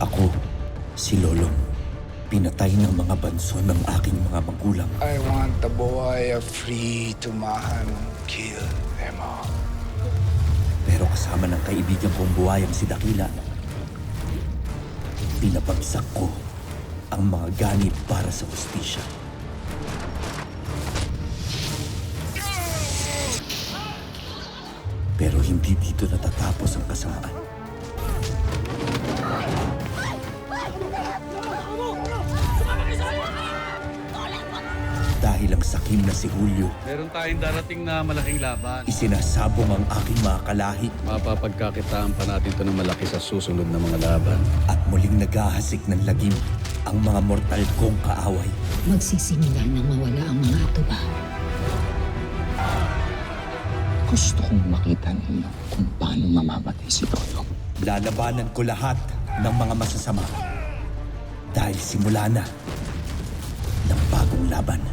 Ako, si Lolong. Pinatay ng mga banso ng aking mga magulang. I want the boy free to man kill them all. Pero kasama ng kaibigan kong buhayang si Dakila, pinapagsak ko ang mga ganit para sa hustisya. Pero hindi dito natatapos ang kasamaan. Dahil ang sakim na si Julio, Meron tayong darating na malaking laban. isinasabong ang aking mga kalahi Mapapagkakitaan pa natin ito ng malaki sa susunod na mga laban. at muling naghahasik ng lagim ang mga mortal kong kaaway. Magsisimula nang mawala ang mga atuba. Gusto kong makita ninyo kung paano mamamatay si Lolo. Lalabanan ko lahat ng mga masasama. Dahil simula na ng bagong laban.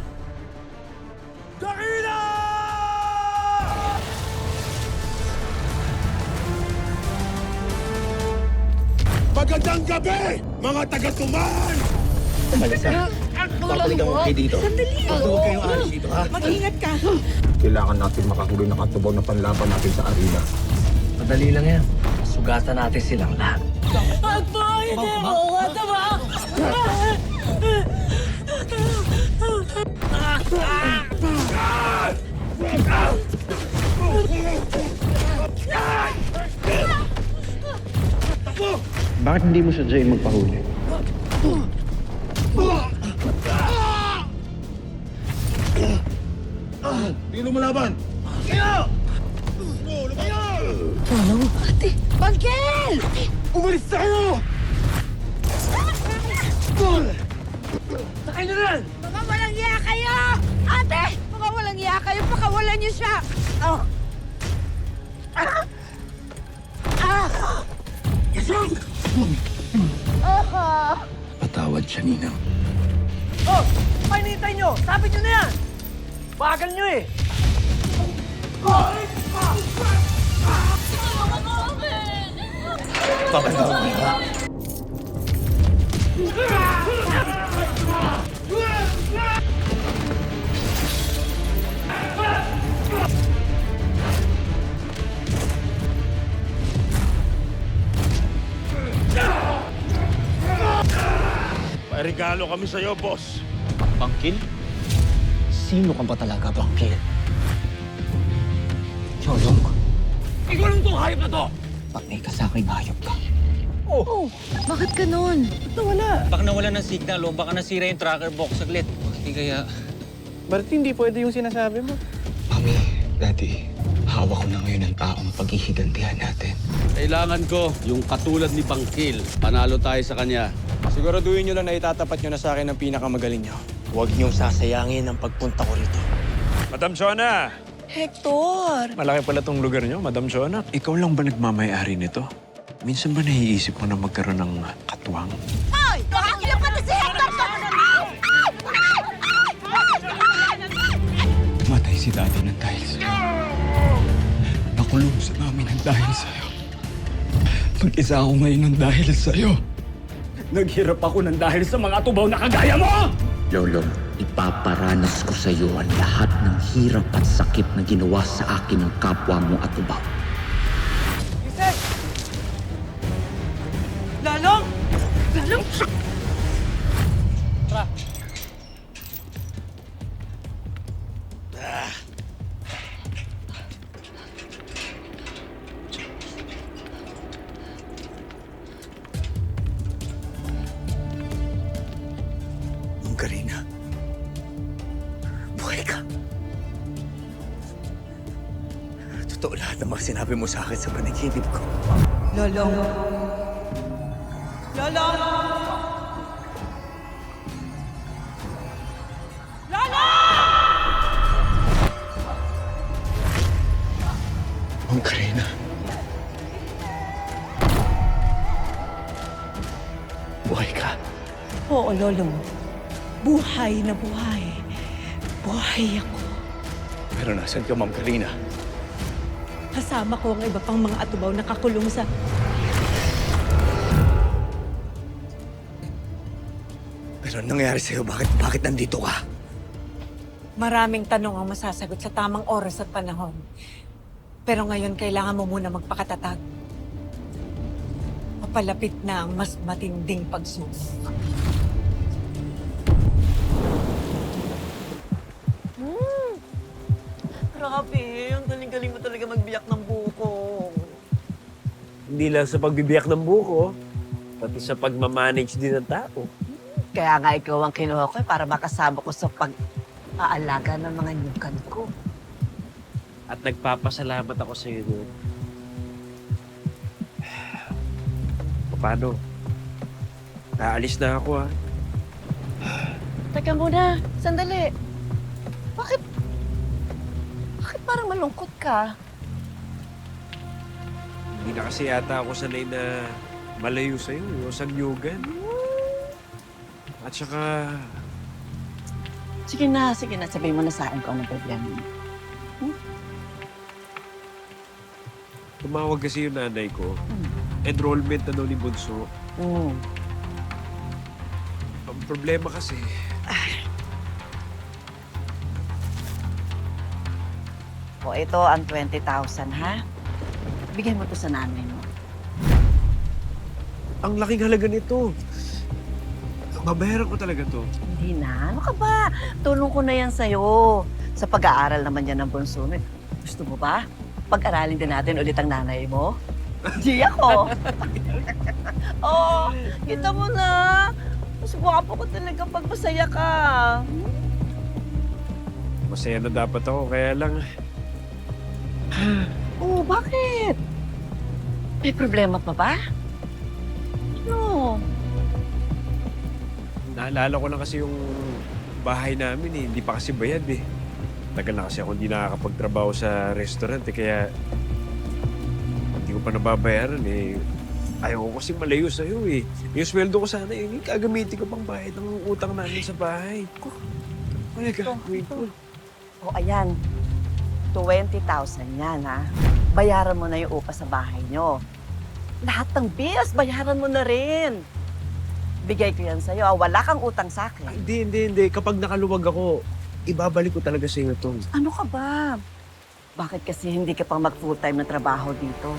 Magandang gabi, mga taga-tuman! Papaligan mo kayo dito. Sandali! Huwag kayong alis dito, ha? Mag-ingat ka! Kailangan natin makahuli ng katubaw na panlaban natin sa arena. Madali lang yan. Sugatan natin silang lahat. Magpahit mo! Ano ba? Bakit hindi mo sa Jay magpahuli? Hindi lumalaban! Ate! Bangkel! Umalis tayo! Sakay na rin! Mga walang iya kayo! Ate! Mga walang iya kayo! Pakawalan niyo siya! Patawad siya, Ninang. Oh! Painitay nyo! Sabi nyo na yan! Bagal nyo eh! Papatawad mo, ha? May regalo kami sa'yo, boss. Bangkil? Sino ka ba talaga, Bangkil? Cholong, Ikaw lang itong hayop na to! patay ka sa akin, hayop ka. Bakit ganun? Baka nawala ng signal o baka nasira yung tracker box saglit. Hindi kaya... Ba't hindi pwede yung sinasabi mo? Mami, Daddy, hawak ko na ngayon ang taong paghihigantihan natin. Kailangan ko yung katulad ni Bangkil. Panalo tayo sa kanya. Siguraduhin nyo lang na itatapat nyo na sa akin ang pinakamagaling nyo. Huwag niyong sasayangin ang pagpunta ko rito. Madam Shona! Hector! Malaki pala tong lugar nyo, Madam Shona. Ikaw lang ba nagmamayari nito? Minsan ba naiisip mo na magkaroon ng katuwang? Ay! Nakakila pa si Hector! Matay si Daddy ng dahil sa'yo. Nakulong sa namin ng dahil sa'yo. Mag-isa ako ngayon ng dahil sa'yo. Naghirap ako ng dahil sa mga tubaw na kagaya mo! Lolo, ipaparanas ko sa iyo ang lahat ng hirap at sakit na ginawa sa akin ng kapwa mo at ubaw. Isek! Lalong! Lalong! Tara. Karina, buhay ka. Totoo lahat ng mga sinabi mo sa akin sa panaginip ko. Lolong! Lolong! Ang Karina. Buhay ka. Oo, Lolong. Buhay na buhay. Buhay ako. Pero nasan ka, Ma'am Karina? Kasama ko ang iba pang mga atubaw na kakulong sa... Pero nangyari sa'yo, bakit nandito ka? Maraming tanong ang masasagot sa tamang oras at panahon. Pero ngayon, kailangan mo muna magpakatatag. Papalapit na ang mas matinding pagsubok. Grabe, ang galing-galing mo talaga magbiyak ng buko. Hindi lang sa pagbibiyak ng buko, pati sa pagmamanage din ng tao. Kaya nga ikaw ang kinuha ko para makasama ko sa pag-aalaga ng mga nyukan ko. At nagpapasalamat ako sa iyo doon. Paano? Aalis na ako, ha? Teka muna, sandali. Bakit parang malungkot ka? Hindi na kasi yata ako sanay na malayo sa'yo, o sa nyugan. At saka, Sige na, sabihin mo na sa akin kung anong problema mo. tumawag kasi yung nanay ko. Enrollment na daw ni Bunso. Ang problema kasi, O ito ang 20,000, ha? Bigyan mo to sa nanay mo. ang laking halaga nito. Babayaran ko talaga to. Hindi na. Ano ka ba? Tulong ko na yan sa'yo. Sa pag-aaral naman yan ng bunso. Gusto mo ba? Pag-aralin din natin ulit ang nanay mo? Di ako. Oh, kita mo na. Mas gwapo ko talaga pag masaya ka. Masaya na dapat ako, kaya lang, Oh, bakit? May problema pa ba? Ano? naalala ko lang kasi yung bahay namin eh. Hindi pa kasi bayad eh. Tagal na kasi ako hindi nakakapagtrabaho sa restaurant eh, kaya hindi ko pa nababayaran eh. Ayaw ko kasi malayo sa'yo eh. Yung sweldo ko sana eh, gagamitin ko pang bayad ng utang namin sa bahay. Kaya gagawin ko. O, ayan. 20,000 yan, ha? Bayaran mo na yung upa sa bahay nyo. Lahat ng bills, bayaran mo na rin. Bigay ko yan sa'yo. Wala kang utang sa akin. Hindi. Kapag nakaluwag ako, ibabalik ko talaga sa inyo to. Ano ka ba? Bakit kasi hindi ka pang mag-full-time na trabaho dito?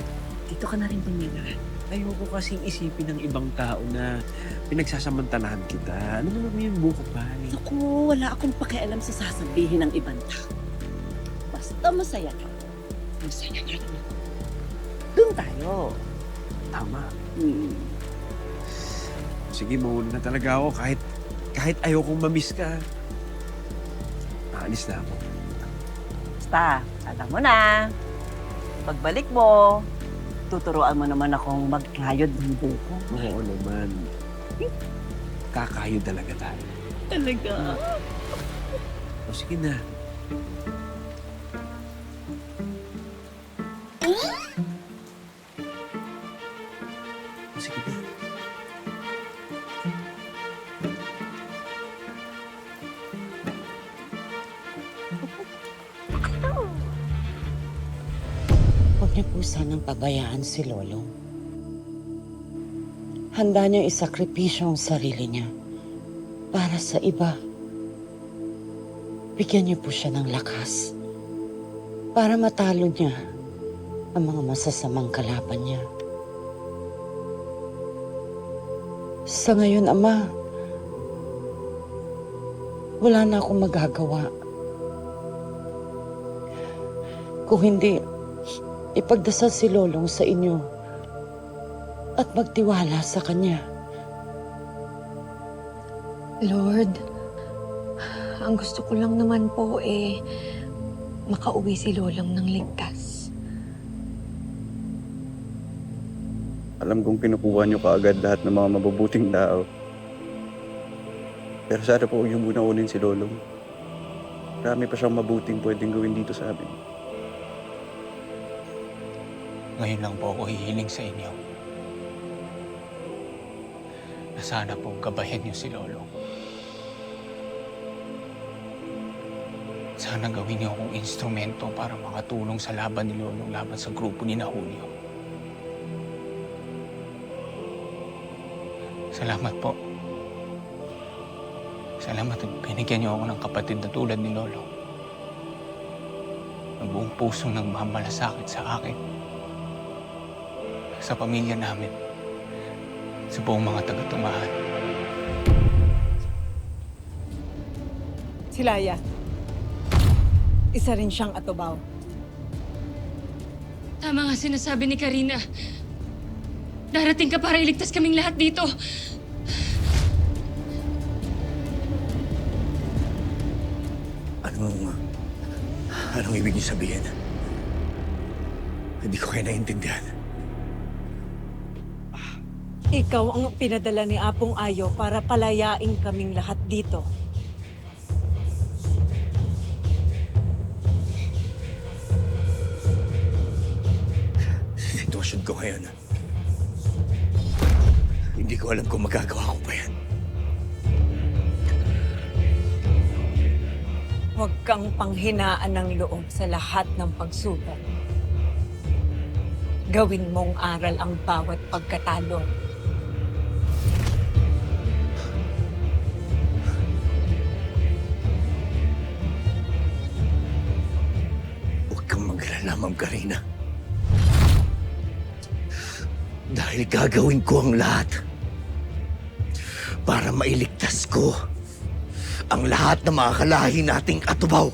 Dito ka na rin tumira. Ayoko kasing isipin ng ibang tao na pinagsasamantalahan kita. Ano naman yung buko pa? Naku, wala akong pakialam sa sasabihin ng ibang tao. Basta masaya ka. Masaya ka rin ako. Doon tayo. Tama. Hmm. Sige, mauna na talaga ako kahit ayokong mamiss ka. Aalis na ako. Basta, alam mo na. Pagbalik mo, tuturuan mo naman akong magkayod ng buko. Oo naman. Kakayod talaga tayo. Talaga? O sige na. Sige na. Huwag niyo po sanang pabayaan si Lolong. Handa niyang isakripisyo ang sarili niya para sa iba. Bigyan niyo po siya ng lakas para matalo niya ang mga masasamang kalaban niya. Sa ngayon, Ama, wala na akong magagawa. Kung hindi, ipagdasal si Lolong sa inyo at magtiwala sa kanya. Lord, ang gusto ko lang naman po makauwi si Lolong ng ligtas. Alam kong kinukuha niyo kaagad lahat ng mga mabubuting tao. Pero sana po huwag niyo muna unin si Lolong. Marami pa siyang mabuting pwedeng gawin dito sa amin. Ngayon lang po ako hihiling sa inyo na sana po gabayan niyo si Lolong. Sana gawin niyo akong instrumento para makatulong sa laban ni Lolong laban sa grupo ni na Julio. Salamat po. Salamat at binigyan niyo ako ng kapatid na tulad ni Lolo. Ang buong pusong nagmamalasakit sa akin. Sa pamilya namin. Sa buong mga taga-tumahan. Si Laya. Isa rin siyang atubaw. Tama nga sinasabi ni Karina. Darating ka para iligtas kaming lahat dito. Anong ibig niyo sabihin? Hindi ko kayo naiintindihan. Ikaw ang pinadala ni Apong Ayo para palayain kaming lahat dito. Sitwasyon ko ngayon. Hindi ko alam kung magagawa ko pa yan. Huwag kang panghinaan ng loob sa lahat ng pagsubok. Gawin mong aral ang bawat pagkatalo. Huwag kang mag-alala, Ma'am Karina. Dahil gagawin ko ang lahat para mailigtas ko ang lahat ng mga kalahi nating atubaw.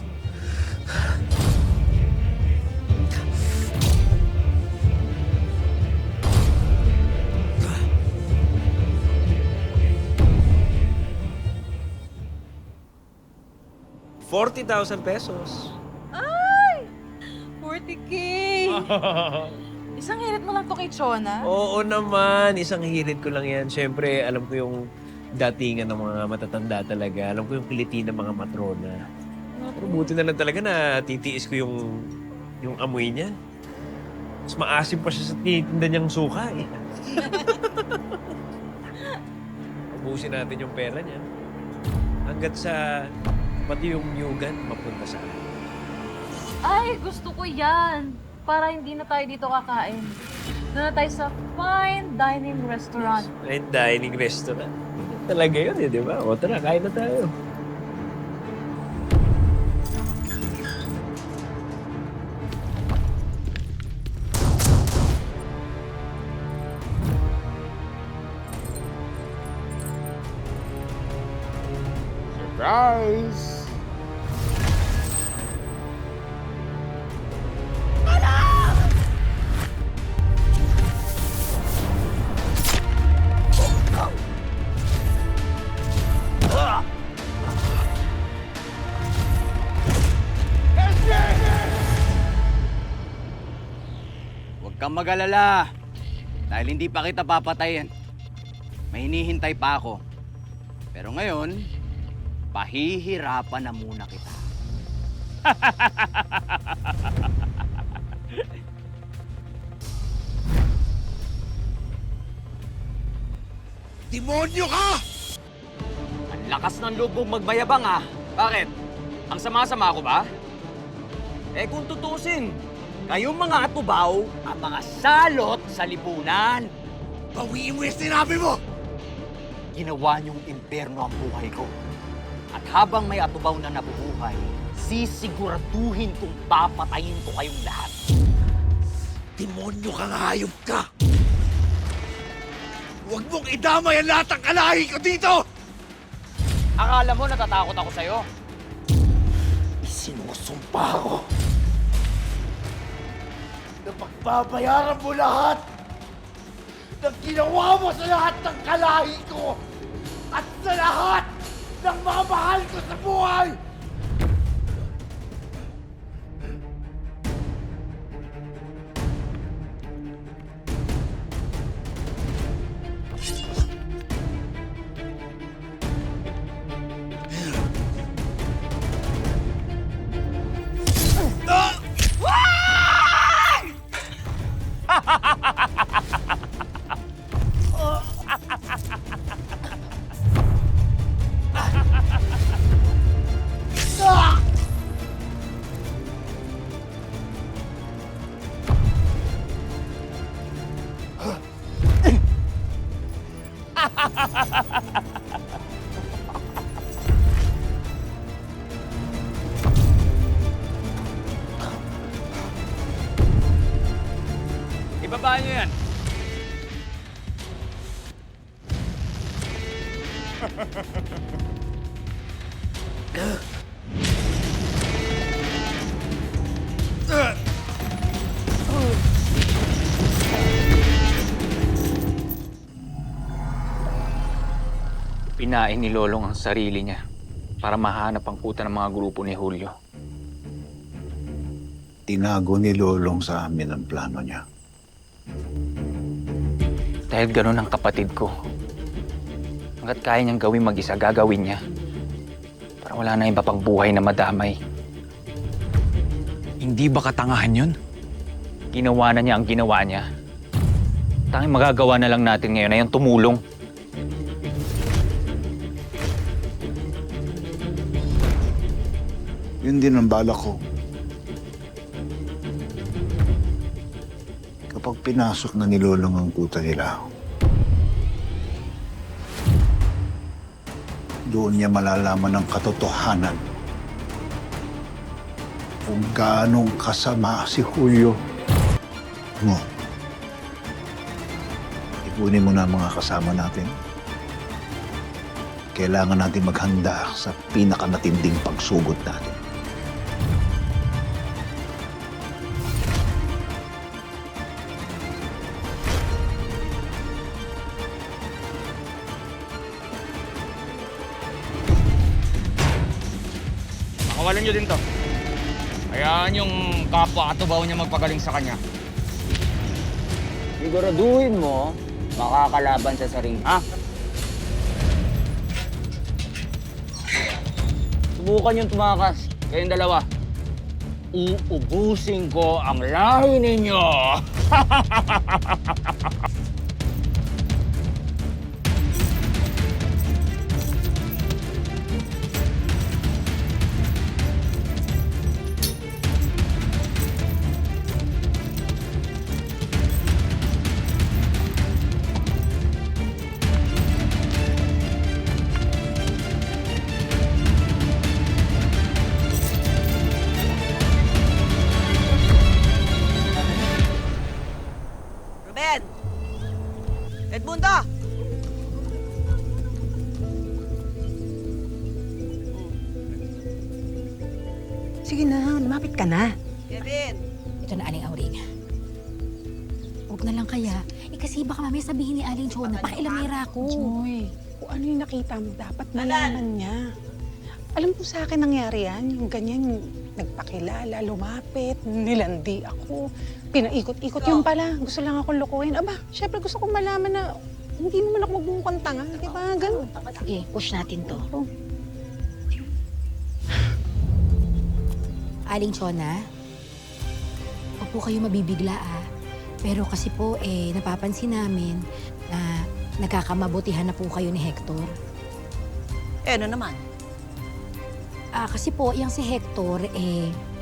₱40,000. Ay! 40K! Isang hirit mo lang to kay Chona? Oo naman, isang hirit ko lang yan. Siyempre, alam ko yung datingan ng mga matatanda talaga. Alam ko yung kiliti ng mga matrona. Pero buti na lang talaga na titiis ko yung amoy niya. Mas maasim pa siya sa tinitinda niyang suka eh. Ubusin natin yung pera niya. Hanggat sa pati yung nyugan mapunta sa akin. Ay, gusto ko yan. Para hindi na tayo dito kakain. Doon na tayo sa fine dining restaurant. Fine dining restaurant. Talaga yun eh, di ba? O tara, kain na tayo. Surprise! Huwag kang mag-alala. Dahil hindi pa kita papatayin. May hinihintay pa ako. Pero ngayon, pahihirapan na muna kita. Demonyo ka! Ang lakas ng loob mong magbayabang ah. Bakit? Ang sama-sama ko ba? Eh kung tutusin, kayong mga atubaw ang mga salot sa lipunan. Bawiin mo yung sinabi mo! Ginawa niyong impyerno ang buhay ko. At habang may atubaw na nabubuhay, sisiguraduhin kong papatayin ko kayong lahat. Demonyo kang hayop ka! Huwag mong idamay ang lahat ng kalahi ko dito! Akala mo natatakot ako sa'yo? Sinusumpa ko na pagbabayaran mo lahat ng ginawa mo sa lahat ng kalahi ko at sa lahat ng mga mahal ko sa buhay! Pinain ni Lolong ang sarili niya para mahanap ang kuta ng mga grupo ni Julio. Tinago ni Lolong sa amin ang plano niya. Dahil ganun ang kapatid ko. Hanggat kaya niyang gawin mag-isa, gagawin niya. Para wala na iba pang buhay na madamay. Hindi ba katangahan yun? Ginawa na niya ang ginawa niya. Tanging magagawa na lang natin ngayon ay ang tumulong. Yun din ang balak ko. Kapag pinasok na ni Lolong ang kuta nila, doon niya malalaman ang katotohanan kung gaanong kasama si Julio. Mo, ipunin mo na ang mga kasama natin. Kailangan natin maghanda sa pinakamatinding pagsugod natin. Pakawalan niyo din to. Hayaan yung kapwa katubaw niya magpagaling sa kanya. Siguraduhin mo, makakalaban siya sa ring. Ha? Subukan yung tumakas, kayong dalawa. Uubusin ko ang lahi ninyo! Ruben! Edmundo! Sige na, lumapit ka na. Kevin! Ito na, Aling Auring. Huwag na lang kaya. Kasi baka mamaya sabihin ni Aling Chona, pakilamera ko. Joy, kung ano yung nakita mo, dapat malaman niya. Alam ko sa akin nangyari yan, yung ganyan, nagpakilala, lumapit, nilandi ako, pinaikot-ikot. Yung pala, gusto lang akong lokohin. Aba, syempre gusto kong malaman na hindi naman ako magmumukhang tanga, di ba? Ganun. Sige, push natin to. Aling Chona, huwag po kayo mabibigla Pero kasi po, napapansin namin na nagkakamabutihan na po kayo ni Hector. Ano naman? Kasi po, yung si Hector,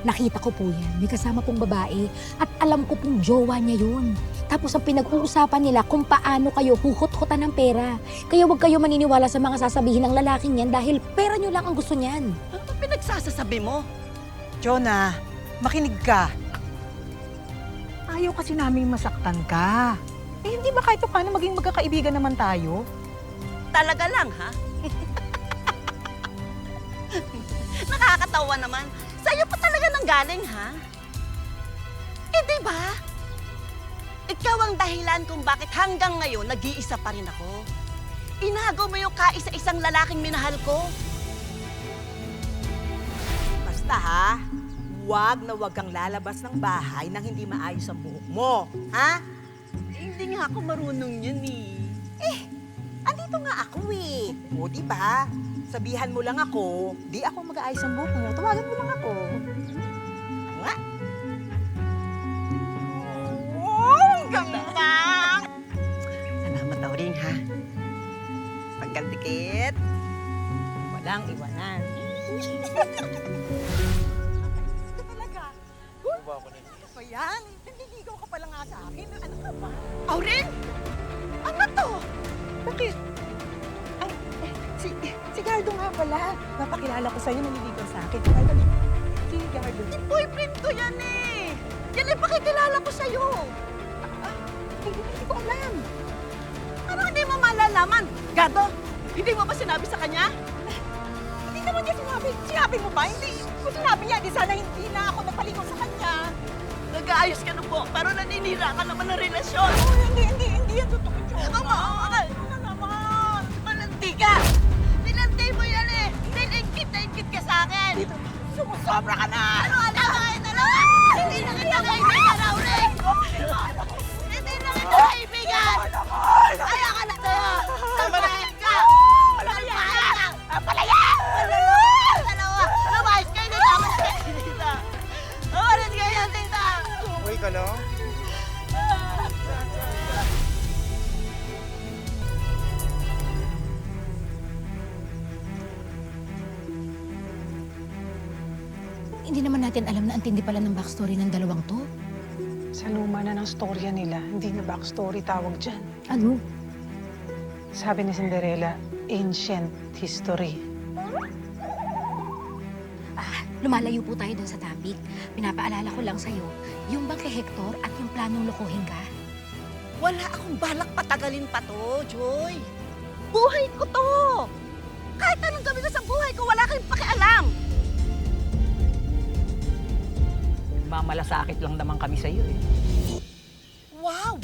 nakita ko po yan. May kasama pong babae at alam ko pong jowa niya yun. Tapos ang pinag-uusapan nila kung paano kayo huhot-hutan ng pera. Kaya huwag kayo maniniwala sa mga sasabihin ng lalaking yan dahil pera niyo lang ang gusto niyan. Ano pinagsasasabi mo? Jonah, makinig ka. Ayaw kasi namin masaktan ka. Hindi ba kahit paano maging magkakaibigan naman tayo? Talaga lang, ha? Nakakatawa naman. Sa'yo pa talaga nanggaling, ha? Di ba? Ikaw ang dahilan kung bakit hanggang ngayon nag-iisa pa rin ako. Inago mo yung kaisa-isang lalaking minahal ko. Basta, ha? Huwag na huwag kang lalabas ng bahay nang hindi maayos ang buhok mo, ha? Hindi nga ako marunong yan, andito nga ako, O, diba? Sabihan mo lang ako, di ako mag-aayos ang buhok mo. Tawagan mo lang ako. Nga? Oh, ganda! Salamat daw rin, ha? Pagkaldikit, walang iwanan. Ano yan? Nandiligaw ka pala nga sa akin. Ano ka ba? Aurin! Ano to? Bakit? Ay, si Gardo nga pala. Napakilala ko sa'yo, naliligaw sa akin. Si Gardo. Boyfriend ko yan Yan pakikilala ko sa'yo. Hindi ko alam. Ano hindi mo malalaman? Gardo, Hindi mo ba sinabi sa kanya? Hindi naman niya sinabi. Sinabi mo ba? Hindi. Kung sinabi niya, di sana hindi na ako napaligo sa kanya. Nag-aayos ka na po, pero naninira ka naman ng relasyon. Oh, hindi yan totoo, Jowa. Ano naman? Malandi ka! Sinanti mo yan eh! Ingkit na ingkit ka sa akin! Sumusobra ka na! Ano? Hindi na kita kaibigan, Auring! Hindi na kita kaibigan! Kaya ka na tayo! Sabahin ka! Palayan! Dalawa! Lumayas kayo dito! Umalis kayo dito! Uy ka lang? Hindi naman natin alam na antindi pala ng backstory ng dalawang to. Sa luma na ng storya nila, hindi na backstory tawag dyan. Ano? Sabi ni Cinderella, ancient history. Lumalayo po tayo dun sa topic. Pinapaalala ko lang sa'yo, yung bang kay Hector at yung planong lokohin ka? Wala akong balak patagalin pa to, Joy. Buhay ko to! Kahit anong gawin ko sa buhay ko, wala kayong pakialam! Mamalasakit lang naman kami sa iyo eh. Wow!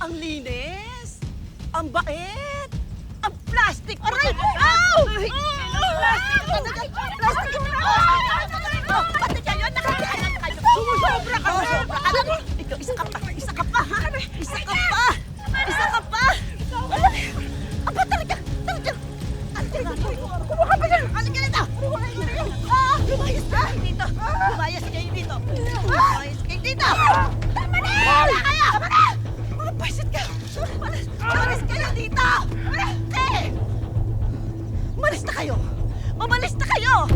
Ang linis! Ang bait! Ang plastic! Aray! Ow! Plastic! Plastic! Pati kayo, nakakaalam kayo! Sumusobra ka! Sumusobra ka! Ikaw, isa ka pa! Isa ka pa! Isa ka pa! Isa ka pa! Aba, talaga! Talaga! Kumuha ka pa dyan! Ano ka nito? Lumayas ka dito! Lumayas kayo dito! Lumayas kayo dito! Tama na! Wala kayo! Tama na! Mga paisit ka! Malis kayo dito! Malis na kayo! Mamalis na kayo!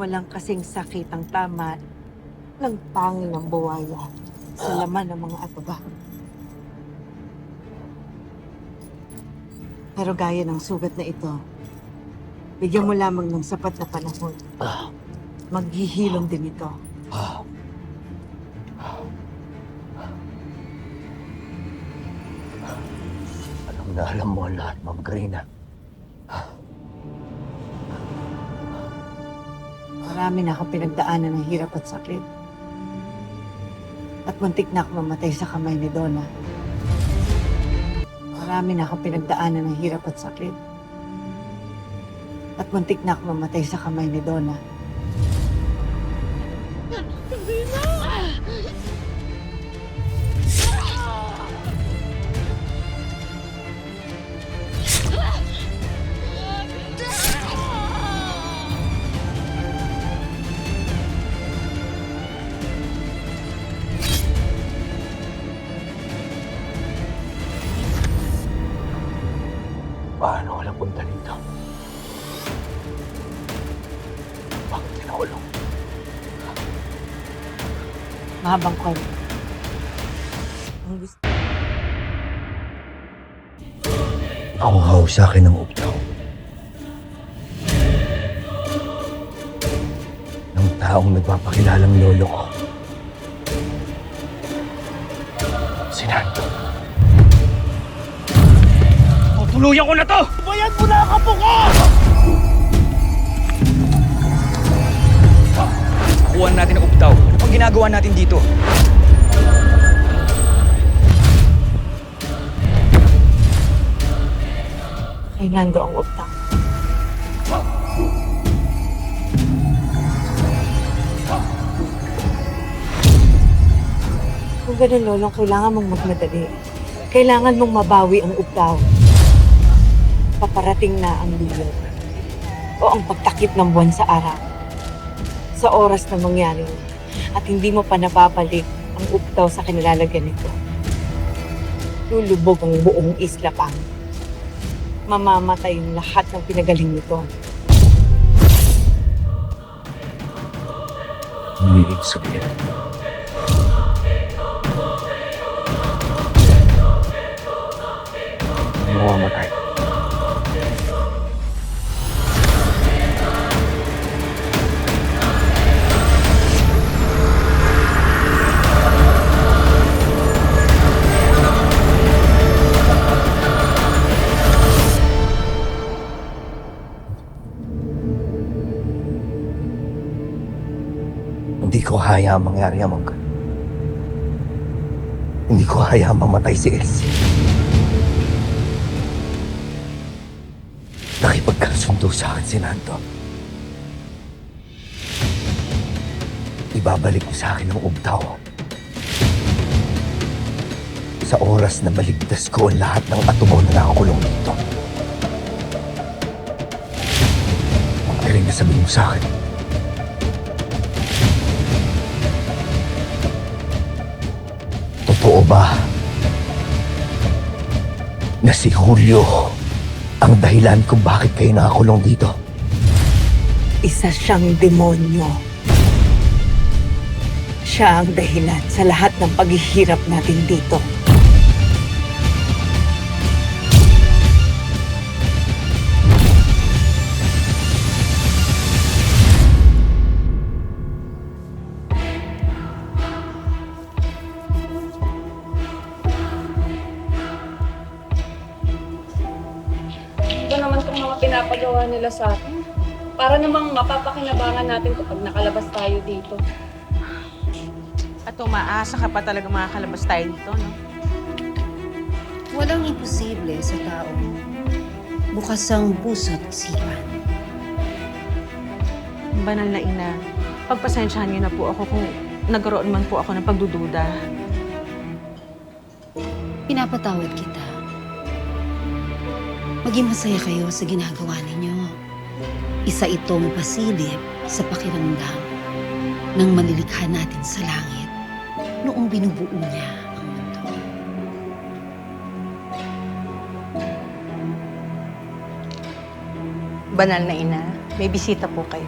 Walang kasing sakit ang tama ng pangil ng buwaya sa laman ng mga ataba. Pero gaya ng sugat na ito, bigyan mo lamang ng sapat na panahon. Maghihilom din ito. Alam na alam mo ang lahat, Ma'am Karina. Marami na akong pinagdaanan ng hirap at sakit. At muntik na ako mamatay sa kamay ni Donna. Marami na akong pinagdaanan ng hirap at sakit. At muntik na ako mamatay sa kamay ni Donna. Paano ka napunta dito? Bakit tinakulong? Mahabang kwento. Ang gusto... Ako haw sa akin ng updaw. Ng taong nagpapakilalang lolo ko. Si Nando. Tuluyan ko na to! Bayan mo na ang apo ko! Kuhaan natin ang updaw. Ano pang ginagawa natin dito? Kay Nando ang utang. Kung ganun, Lolong, kailangan mong magmadali. Kailangan mong mabawi ang updaw. Paparating na ang liyod o ang pagtakip ng buwan sa araw. Sa oras na mangyari at hindi mo pa napapalik ang updaw sa kinilalagyan nito. Lulubog ang buong isla pang. Mamamatay yung lahat ng pinagaling nito. Ano yung sabihin? Mamamatay. Hindi ko hayaang mangyari ang mga. Hindi ko hayaang mamatay si Elsie. Nakipagkasundo sa akin si Nando. Ibabalik mo sa akin ang ubtaw. Sa oras na maligtas ko ang lahat ng atubo na nakakulong dito. Magaling na sabihin mo sa akin. Totoo ba na si Julio ang dahilan kung bakit kayo nakakulong dito? Isa siyang demonyo. Siya ang dahilan sa lahat ng paghihirap natin dito. Ito naman itong mga pinapagawa nila sa atin. Para namang mapapakinabangan natin kapag nakalabas tayo dito. At umaasa ka pa talaga makakalabas tayo dito, no? Walang imposible sa tao. Bukas ang puso at isipan. Banal na ina, pagpasensyahan niyo na po ako kung nagkaroon man po ako ng pagdududa. Pinapatawad kita. Maging masaya kayo sa ginagawa ninyo. Isa itong pasilip sa pakiramdam ng malilikha natin sa langit noong binubuo niya ang mundo. Banal na ina, may bisita po kayo.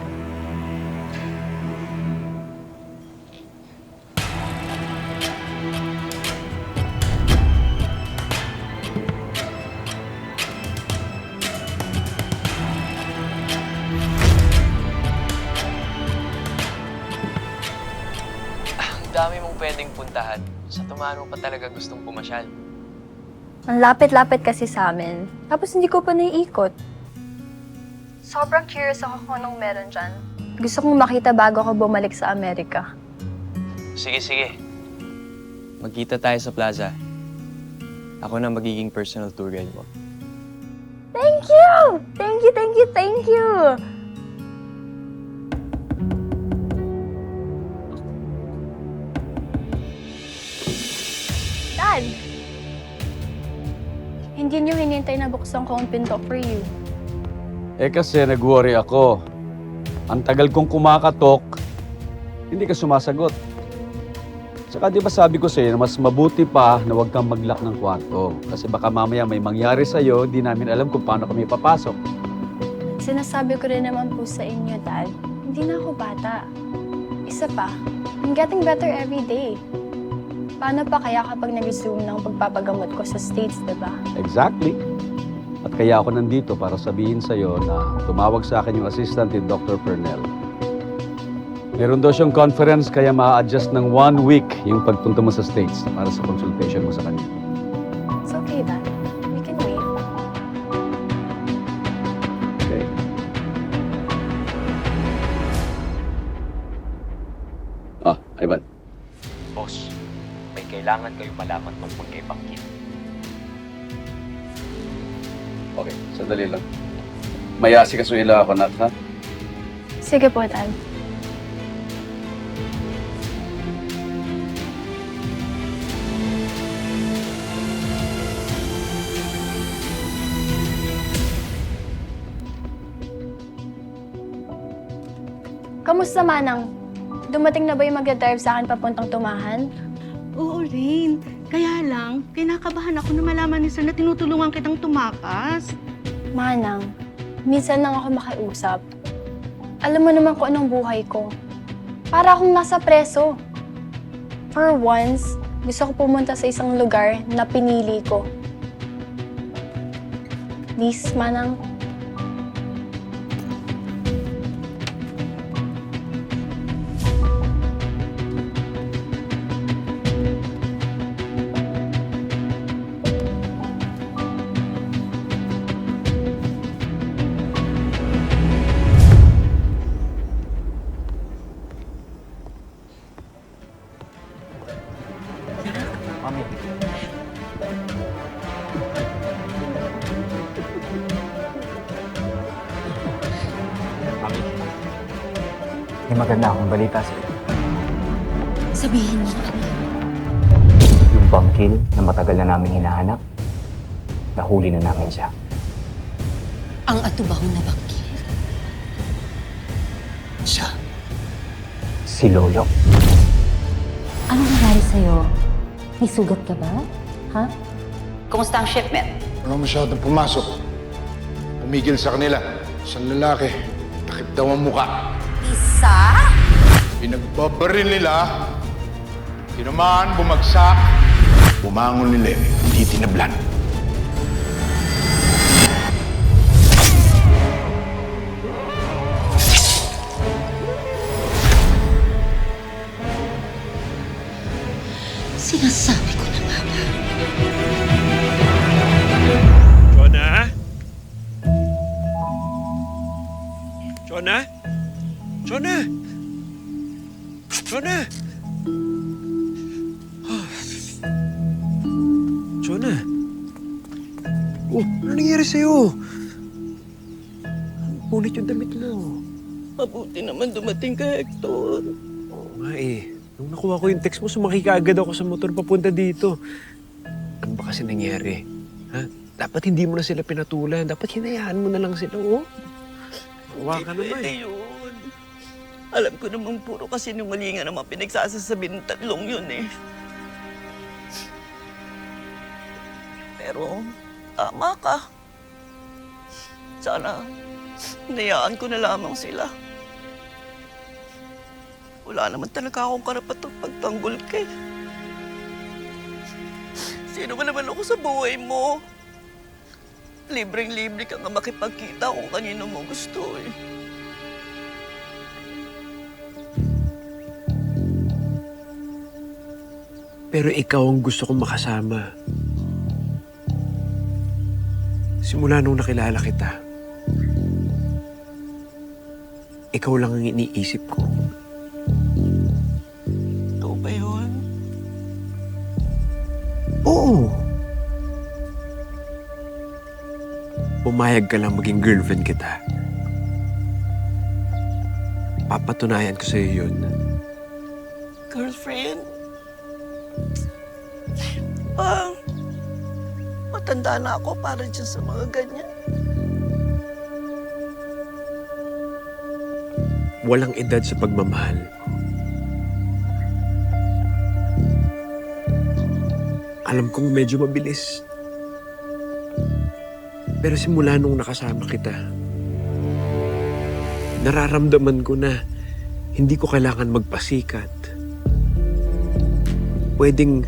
Dami mong pwedeng puntahan. Sa tumahan mo pa talaga gustong pumasyal. Ang lapit-lapit kasi sa amin. Tapos hindi ko pa naiikot. Sobrang curious ako kung anong meron dyan. Gusto kong makita bago ako bumalik sa Amerika. Sige, sige. Magkita tayo sa plaza. Ako na magiging personal tour guide mo. Thank you! Thank you, thank you, thank you! Dad! Hindi niyo hinintay na buksan ko ang pinto for you. Eh kasi nag-worry ako. Ang tagal kong kumakatok, hindi ka sumasagot. Saka di ba sabi ko sa'yo na mas mabuti pa na huwag kang mag-lock ng kwarto. Kasi baka mamaya may mangyari sa'yo, di namin alam kung paano kami papasok. Sinasabi ko rin naman po sa inyo, Dad. Hindi na ako bata. Isa pa, I'm getting better every day. Paano pa kaya kapag nag-resume ng pagpapagamot ko sa States, diba? Exactly. At kaya ako nandito para sabihin sa'yo na tumawag sa akin yung assistant ni Dr. Pernell. Meron daw siyang conference kaya ma-adjust ng 1 week yung pagpunta mo sa States para sa consultation mo sa kanya. It's okay, Dad. We can wait. Okay. Ah, Ivan. Boss, may kailangan kayong malaman tungkol kay Bangkit. Okay, sandali lang. May asikasuhin lang ako, Nat, ha? Sige po, Dad. Kamusta, Manang? Dumating na ba yung magdadrive sa akin papuntang Tumahan? Oo, Rain. Kaya lang, kinakabahan ako na malaman ni Sir na tinutulungan kitang tumakas. Manang, minsan lang ako makiusap. Alam mo naman kung anong buhay ko. Para akong nasa preso. For once, gusto ko pumunta sa isang lugar na pinili ko. Please, Manang. May maganda akong balita sa iyo. Sabihin mo, Yung bangkil na matagal na namin hinahanap, nahuli na namin siya. ang atubaw na bangkil. Siya. Si Lolo. Anong nangyari sa'yo? May sugat ka ba? Ha? Kumusta ang shipment? Walang masyadong pumasok. Pumigil sa kanila. Isang lalaki. Takip daw ang muka. Isa? Pinagbabaril nila. Tinamaan, bumagsak. Bumangon ni Lenny. Hindi tinablan. Sinasabi ko na nga ba? Jonah? Jonah? Jonah? Jonah? Jonah? Oh, ano nangyari sa'yo? Punit yung damit mo. Mabuti naman dumating ka, Hector. Oo nga eh. Nung nakuha ko yung text mo, sumakay ka agad ako sa motor papunta dito. Ano ba kasi nangyari? Ha? Dapat hindi mo na sila pinatulan. Dapat hinayaan mo na lang sila, oh. Huwag ka naman. Pwede yun. Alam ko naman puro kasi sinungalingan naman pinagsasasabi ng tatlong yun eh. Pero tama ka. Sana hinayaan ko na lamang sila. Wala naman talaga akong karapatang pagtanggol kay. Sino ba naman ako sa buhay mo? Libreng-libre ka nga makipagkita kung kanino mo gusto eh. Pero ikaw ang gusto kong makasama. Simula nung nakilala kita, ikaw lang ang iniisip ko. Ikaw ba yun? Oo. Pumayag ka lang maging girlfriend kita. Papatunayan ko sa'yo yun. Girlfriend? Matanda na ako para dyan sa mga ganyan. Walang edad sa pagmamahal. Alam kong medyo mabilis. Pero simula nung nakasama kita, nararamdaman ko na hindi ko kailangan magpasikat. Pwede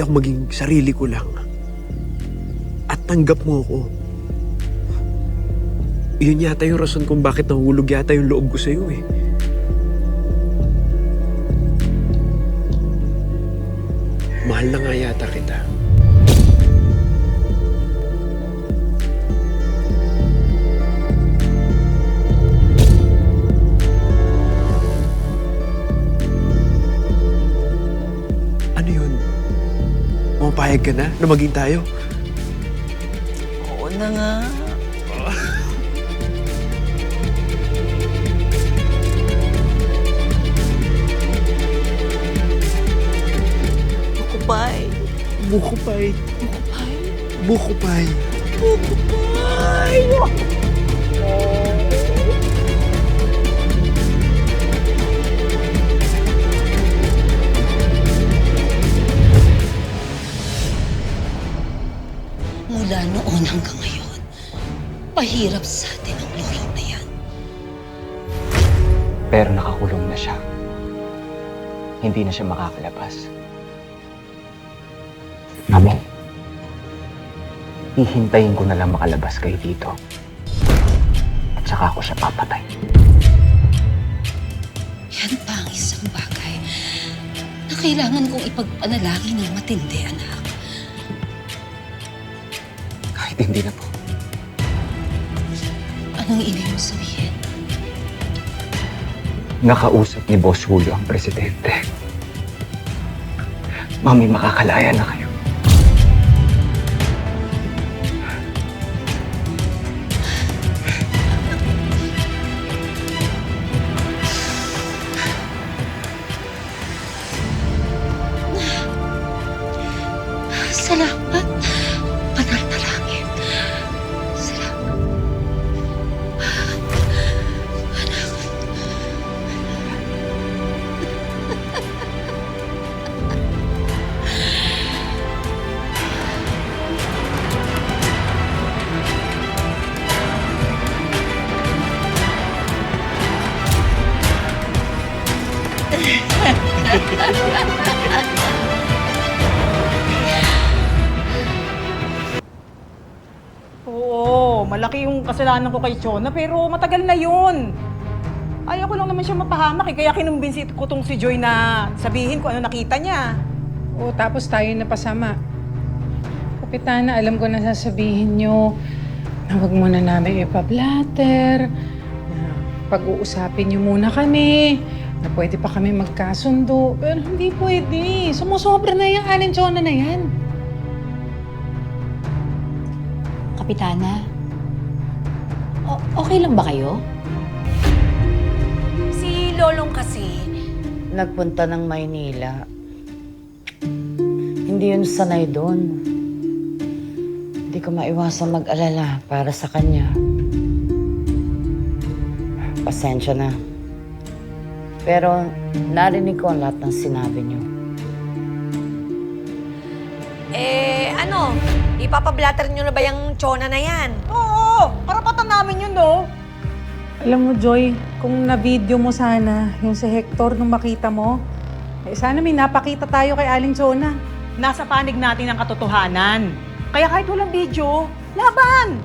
ako maging sarili ko lang. At tanggap mo ako. Yun yata yung rason kung bakit nahulog yata yung loob ko sa'yo eh. Mahal na nga yata kita. Ano yun? Pumapayag ka na na maging tayo? Oo na nga. Bukupay. Bukupay. Bukupay. Bukupay. Bukupay. Mula noon hanggang ngayon, pahirap sa atin ang lolo na yan. Pero nakakulong na siya. Hindi na siya makakalabas. Mami, hihintayin ko na lang makalabas kayo dito. At saka ako siya papatay. Yan pa ang isang bagay na kailangan kong ipagpanalangin ng matindi, anak. Kahit hindi na po. Anong ibig mo sabihin? Nakausap ni Boss Julio ang presidente. Mami, makakalaya na kayo. Salamat, Banal na Langit. Salamat. Oo, malaki yung kasalanan ko kay Chona, pero matagal na yun. Ayaw ko lang naman siya mapahamak kaya kinumbinsi ko tong si Joy na sabihin ko ano nakita niya. O, tapos tayo napasama. Kapitana, alam ko na sasabihin nyo na huwag muna namin ipablatter, na pag-uusapin nyo muna kami, na pwede pa kami magkasundo. Pero hindi pwede. Sumusobra na yung Aling Chona na yan. Kapitana, okay lang ba kayo? Si Lolong kasi, nagpunta ng Maynila. Hindi yun sanay doon. Hindi ko maiwasan mag-alala para sa kanya. Pasensya na. Pero narinig ko ang lahat ng sinabi niyo. Ipapablatter nyo na ba yung Chona na yan? Oo, karapatan namin yun, no? Alam mo, Joy, kung na-video mo sana yung si Hector nung makita mo, sana may napakita tayo kay Aling Chona. Nasa panig natin ang katotohanan. Kaya kahit walang video, laban!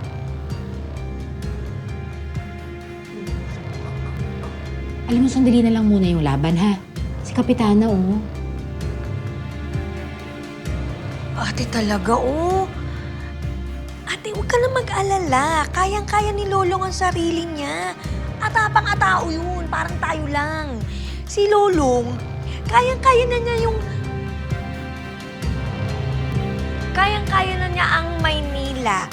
Alam mo, sandali na lang muna yung laban, ha? Si Kapitana, oh. Ate talaga, oh. Ate, huwag ka na mag-alala. Kayang-kaya ni Lolong ang sarili niya. Atapang atao yun. Parang tayo lang. Si Lolong, kayang-kaya na niya yung... Kayang-kaya na niya ang Maynila.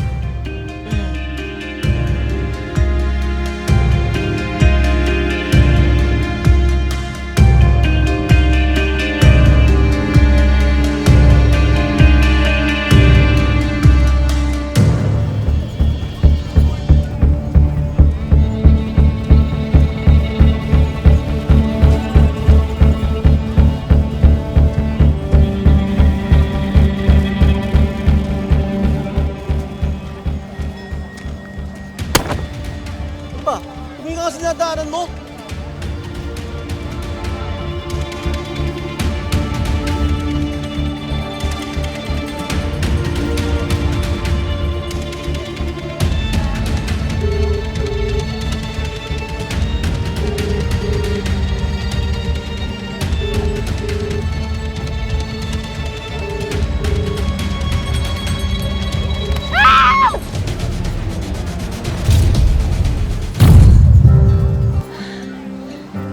Sinadaanan mo?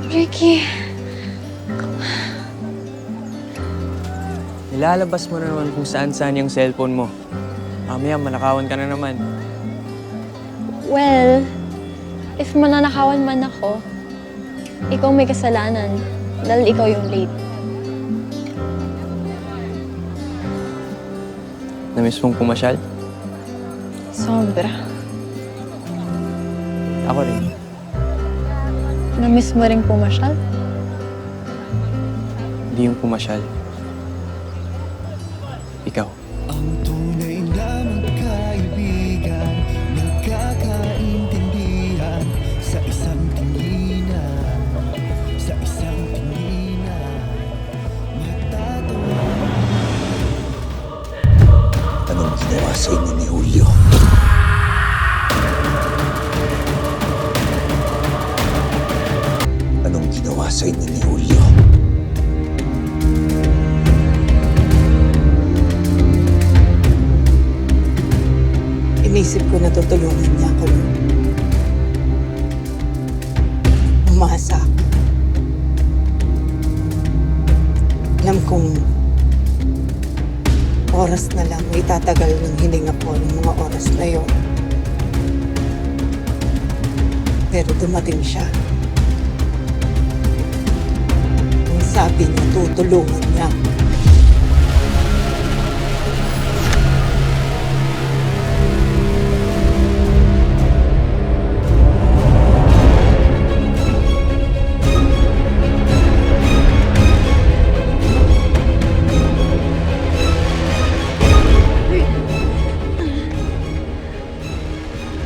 Ricky. Nilalabas mo na naman kung saan-saan yung cellphone mo. Mamaya, manakawan ka na naman. Well, if mananakawan man ako, ikaw may kasalanan dahil ikaw yung late. Namiss mong pumasyal? Sobra. Ako rin. Namiss mo rin pumasyal? Hindi yung pumasyal. Ikaw. Ang tunay na magkaibigan, nagkakaintindihan sa isang tinginan. Pinalabas niya ako nun. Umasa ako. Alam kong oras na lang may tatagal ng hininga ko ng mga oras na yon. Pero dumating siya. Ang sabi niya, tutulungan niya.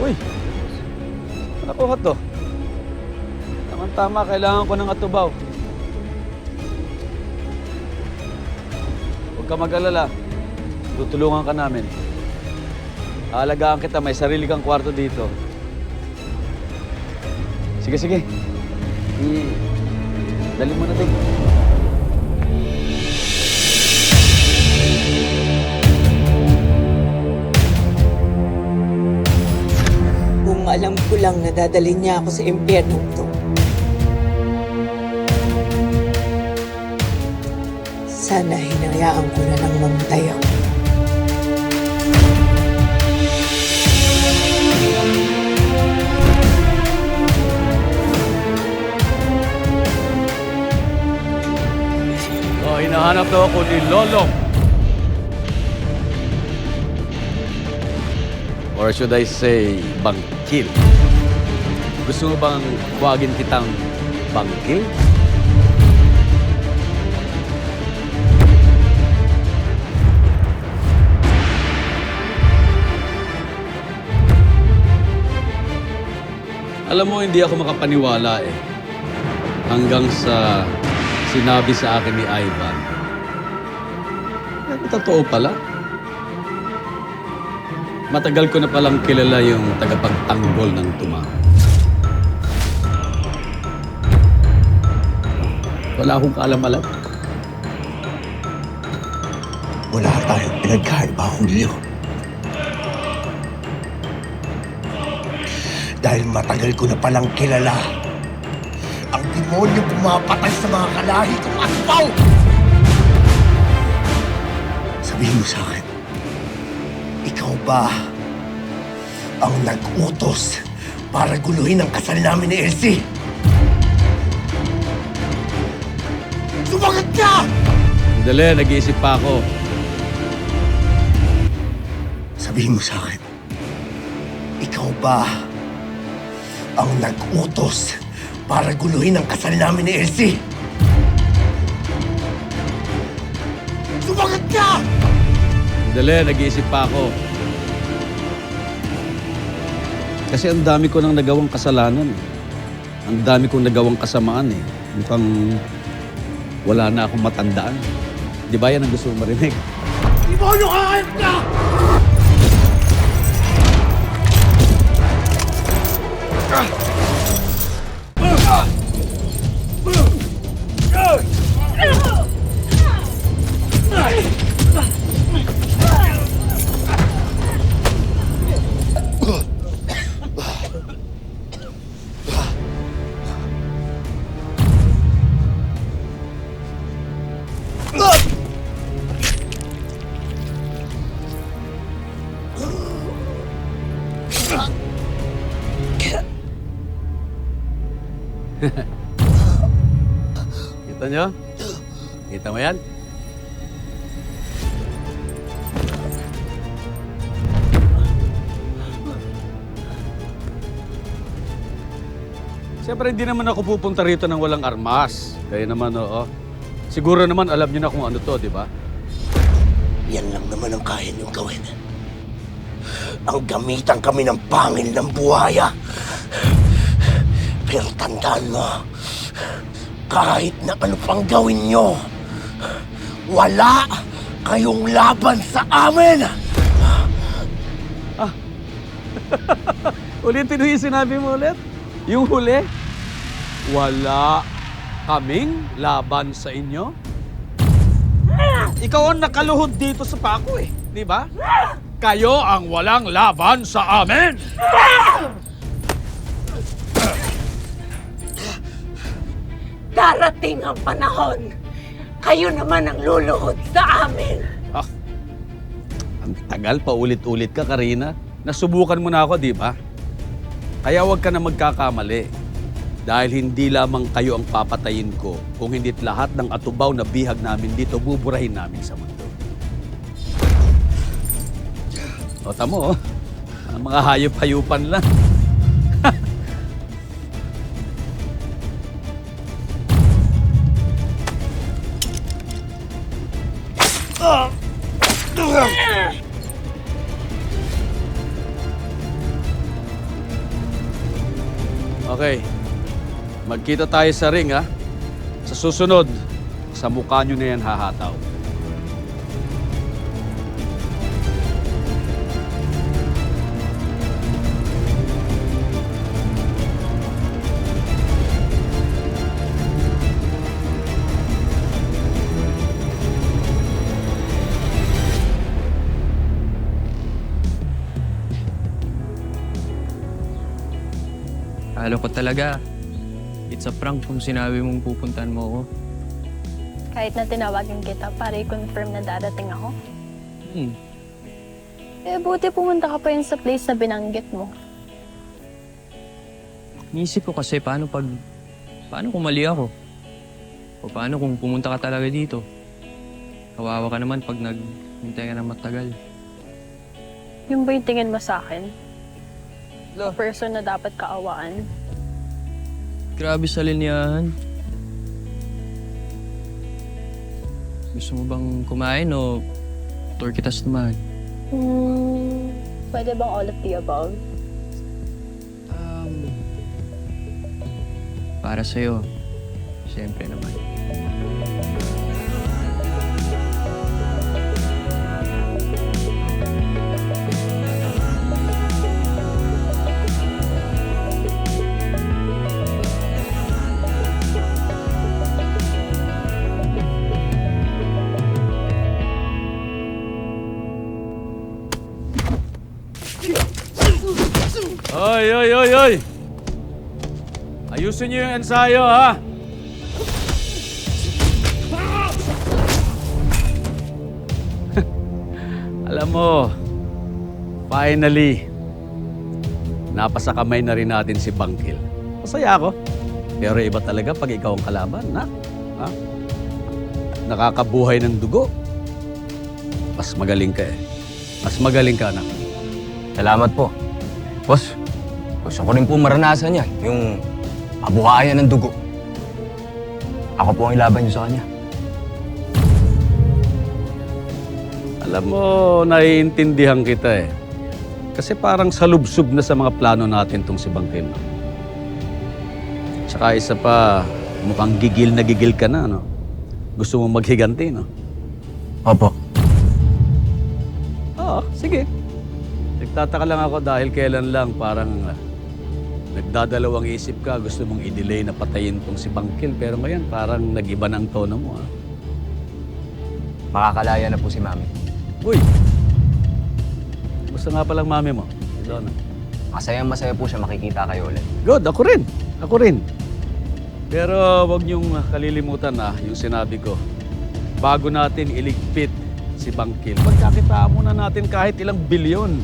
Uy! Nakuha to. Tama, kailangan ko ng atubaw. Huwag ka mag-alala. Tutulungan ka namin. Aalagaan kita, may sarili kang kwarto dito. Sige, sige. Dali mo na din. Kung alam ko lang na dadalhin niya ako sa impyerno to. Sana hinayaan ko na lang mamatay ako. Oh, hinahanap daw ako ni Lolong. Or should I say, Bangkil? Gusto mo bang huwagin kitang Bangkil? Alam mo, hindi ako makapaniwala eh. Hanggang sa sinabi sa akin ni Ivan. Totoo pala. Matagal ko na palang kilala yung tagapagtanggol ng Tuma. Wala akong kaalam-alam. Wala tayong pinagkaiba, Julio. Dahil matagal ko na palang kilala ang demonyo pumapatay sa mga kalahi kong aspaw! Sabihin mo sa akin, ikaw ba ang nag-utos para guluhin ang kasal namin ni Elsie? Sumagot ka! Sandali, nag-iisip pa ako. Sabihin mo sa akin, ikaw ba ang nag-utos para guluhin ang kasal namin ni Elsie? Sumagot ka! Sandali, nag-iisip pa ako. Kasi ang dami ko nang nagawang kasalanan. Ang dami kong nagawang kasamaan eh. Mukhang wala na akong matandaan. Di ba yan ang gusto mong marinig? Demonyo ka! Hayop ka! Kita nyo? Kita mo yan? Siyempre, hindi naman ako pupunta rito ng walang armas. Kaya naman, oo. Siguro naman alam niyo na kung ano to, di ba? Yan lang naman ang kaya niyong gawin. Ang gamitan kami ng pangil ng buhaya. Pero tandaan mo, kahit na ano pang gawin niyo, wala kayong laban sa amin! Ulitin mo yung sinabi mo ulit. Yung huli, wala kaming laban sa inyo. Ikaw ang nakaluhod dito sa pako eh, di ba? Kayo ang walang laban sa amin! Darating ang panahon. Kayo naman ang luluhod sa amin. Ang tagal pa ulit-ulit ka, Karina. Nasubukan mo na ako, di ba? Kaya huwag ka na magkakamali. Dahil hindi lamang kayo ang papatayin ko, kung hindi't lahat ng atubaw na bihag namin dito, buburahin namin sa mundo. O, tamo, ang mga hayop-hayupan lang. Okay. Magkita tayo sa ring, ha? Sa susunod, sa mukha nyo na yan hahataw. Akala ko talaga, it's a prank kung sinabi mong pupuntahan mo ako. Kahit na tinawagan kita para i-confirm na dadating ako. Eh, buti pumunta ka pa yun sa place na binanggit mo. Niisip ko kasi paano kung mali ako? O paano kung pumunta ka talaga dito? Kawawa ka naman pag naghintay ka na matagal. Yung ba yung tingin mo sa akin? A person na dapat kaawaan. Grabe sa linyahan. Gusto mo bang kumain o tour kita sa tumahan? Pwede bang all of the above? Para sa'yo. Siyempre naman. Oy! Ayusin niyo yung ensayo, ha? Alam mo, finally, napasa kamay na rin natin si Bangkil. Masaya ako. Pero iba talaga pag ikaw ang kalaban, na? Ha? Nakakabuhay ng dugo. Mas magaling ka eh. Mas magaling ka, anak. Salamat po. Boss, gusto ko rin po maranasan niya, yung mabuhayan ng dugo. Ako po ang ilaban niyo sa kanya. Alam mo, naiintindihan kita eh. Kasi parang salubsob na sa mga plano natin tong si Bangkil. No? Tsaka isa pa, mukhang gigil na gigil ka na, no? Gusto mo maghiganti, no? Opo. Oo, sige. Nagtataka lang ako dahil kailan lang parang nagdadalawang isip ka, gusto mong i-delay na patayin tong si Bangkil. Pero ngayon, parang nag-iba ng tono mo, ha? Makakalaya na po si Mami. Uy! Gusto nga palang mami mo, si Donna. Masayang-masaya po siya makikita kayo ulit. Good, ako rin. Ako rin. Pero wag niyong kalilimutan na yung sinabi ko. Bago natin iligpit si Bangkil, pagkakitaan muna natin kahit ilang bilyon.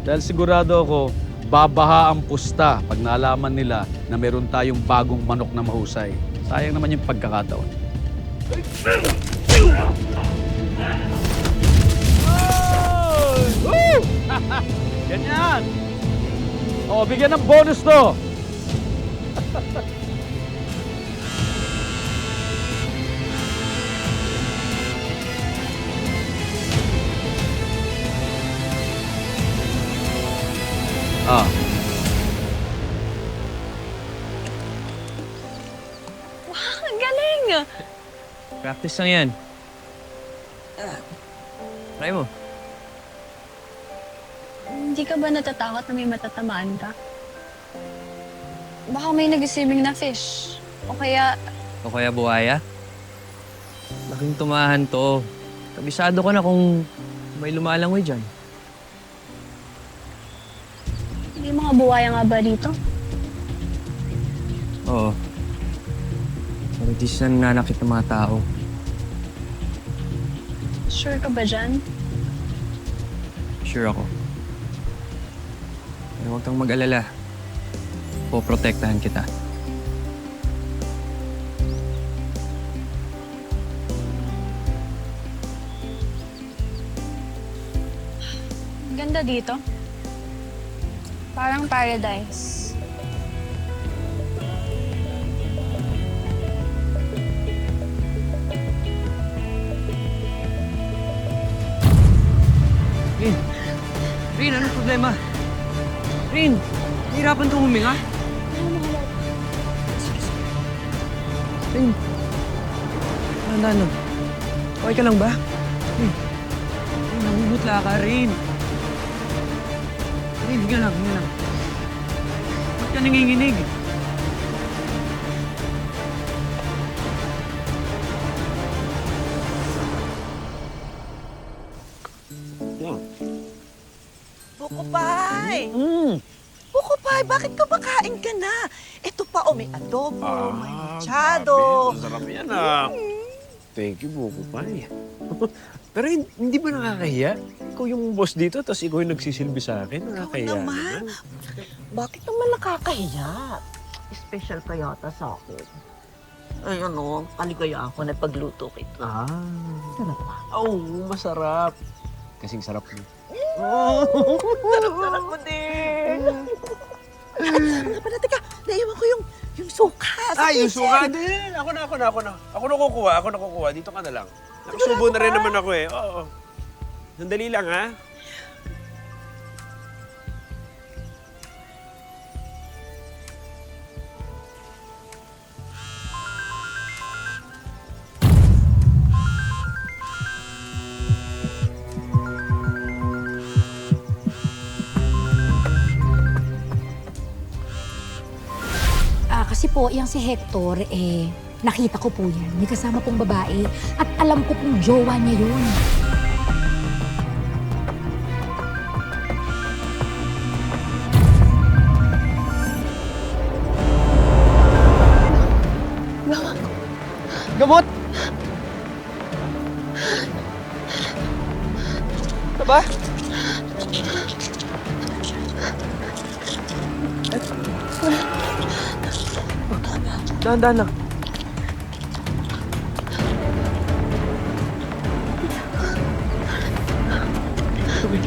Dahil sigurado ako, babaha ang pusta pag nalaman nila na meron tayong bagong manok na mahusay. Sayang naman yung pagkakataon. Woo! Ganyan! O, bigyan ng bonus to! Ah. Wow, ang galing! Practice lang yan. Try mo. Hindi ka ba natatakot na may matatamaan ka? Baka may nag-swimming na fish. O kaya... O kaya buhaya? Laking tumahan to. Kabisado ko na kung may lumalangoy dyan. mga buhaya nga ba dito? Oo. Pero di sila nananakit ng mga tao. Sure ka ba dyan? Sure ako. Pero huwag kang mag-alala. Poprotektahan kita. Ang ganda dito. Parang paradise. Rin! Rin, anong problema? Rin! Nahirapan kang huminga? Rin! Handa na. Okay ka lang ba? Rin! Rin, namumutla ka, Rin! Rin, hinga lang, hinga lang. Ba't ka nanginginig? Bukupay! Bukupay, bakit kumakain ka na? Ito pa, may adobo, may machado. Masarap yan Thank you, Bukupay. Pero hindi ba nakakahiya? Ikaw yung boss dito, tapos ikaw yung nagsisilbi sa akin. Nakakahiya naman. Bakit naman nakakahiya? Special ka yata sa akin. Ay, kaligaya ako na pagluto kito. Sarap ba? Oo, masarap. Kasing sarap mo. Sarap mo din. Ano pala, teka, naiwan ko yung suka. Yung suka din. Ako na kukuha. Dito ka na lang. Nakasubo na rin naman ako Oo. Sandali lang, ha? Kasi po, yung si Hector, nakita ko po yan. May kasama pong babae. At alam ko pong jowa niya yun. Gamot! Ito ba? Dahan-dahan lang. Tubig.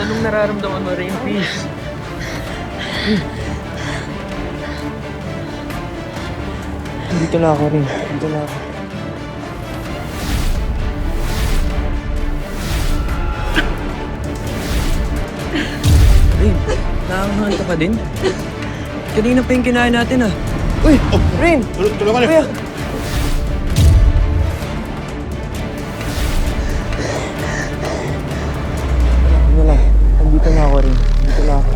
Anong nararamdaman mo, Rain? Please. Dito na ako, Rain. Dito na ako. Rain, nakakahangal ka pa din? Kanina pa yung kinain natin Uy! Rain! Tulungan niyo! Kuya! Ano lang, nandito na ako rin. Dito na ako.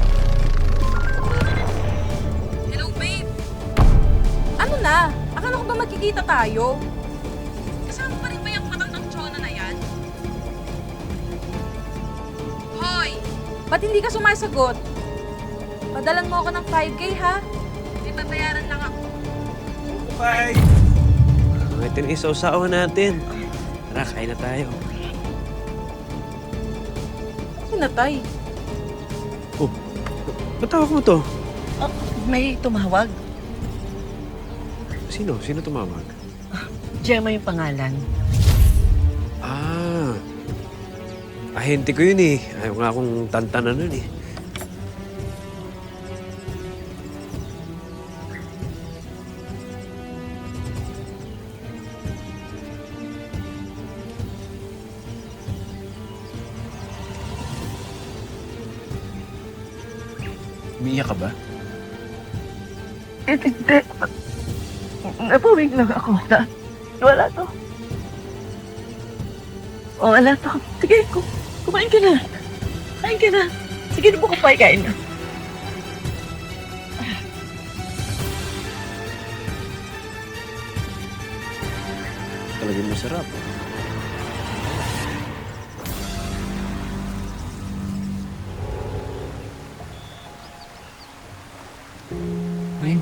Hello, babe. Ano na? Akala ko ba magkikita tayo? Kasama pa rin ba yung matandang Chona na yan? Hoy! Ba't hindi ka sumasagot? Padalan mo ako ng 5K, ha? May babayaran lang ako. Bye! Ito na isaw-sawa natin. Tara, kain na tayo. Pinatay. Oh, ba't tawag mo to? May tumawag. Sino? Sino tumawag? Gemma yung pangalan. Ahente ko yun Ayaw nga akong tantanan nun Umiiyak ka ba? Hindi. Napawig lang ako. Wala to. Wala to. Sige, kumain ka na. Kain ka na. Sige, di mo ko kain na. talaga masarap. Rain.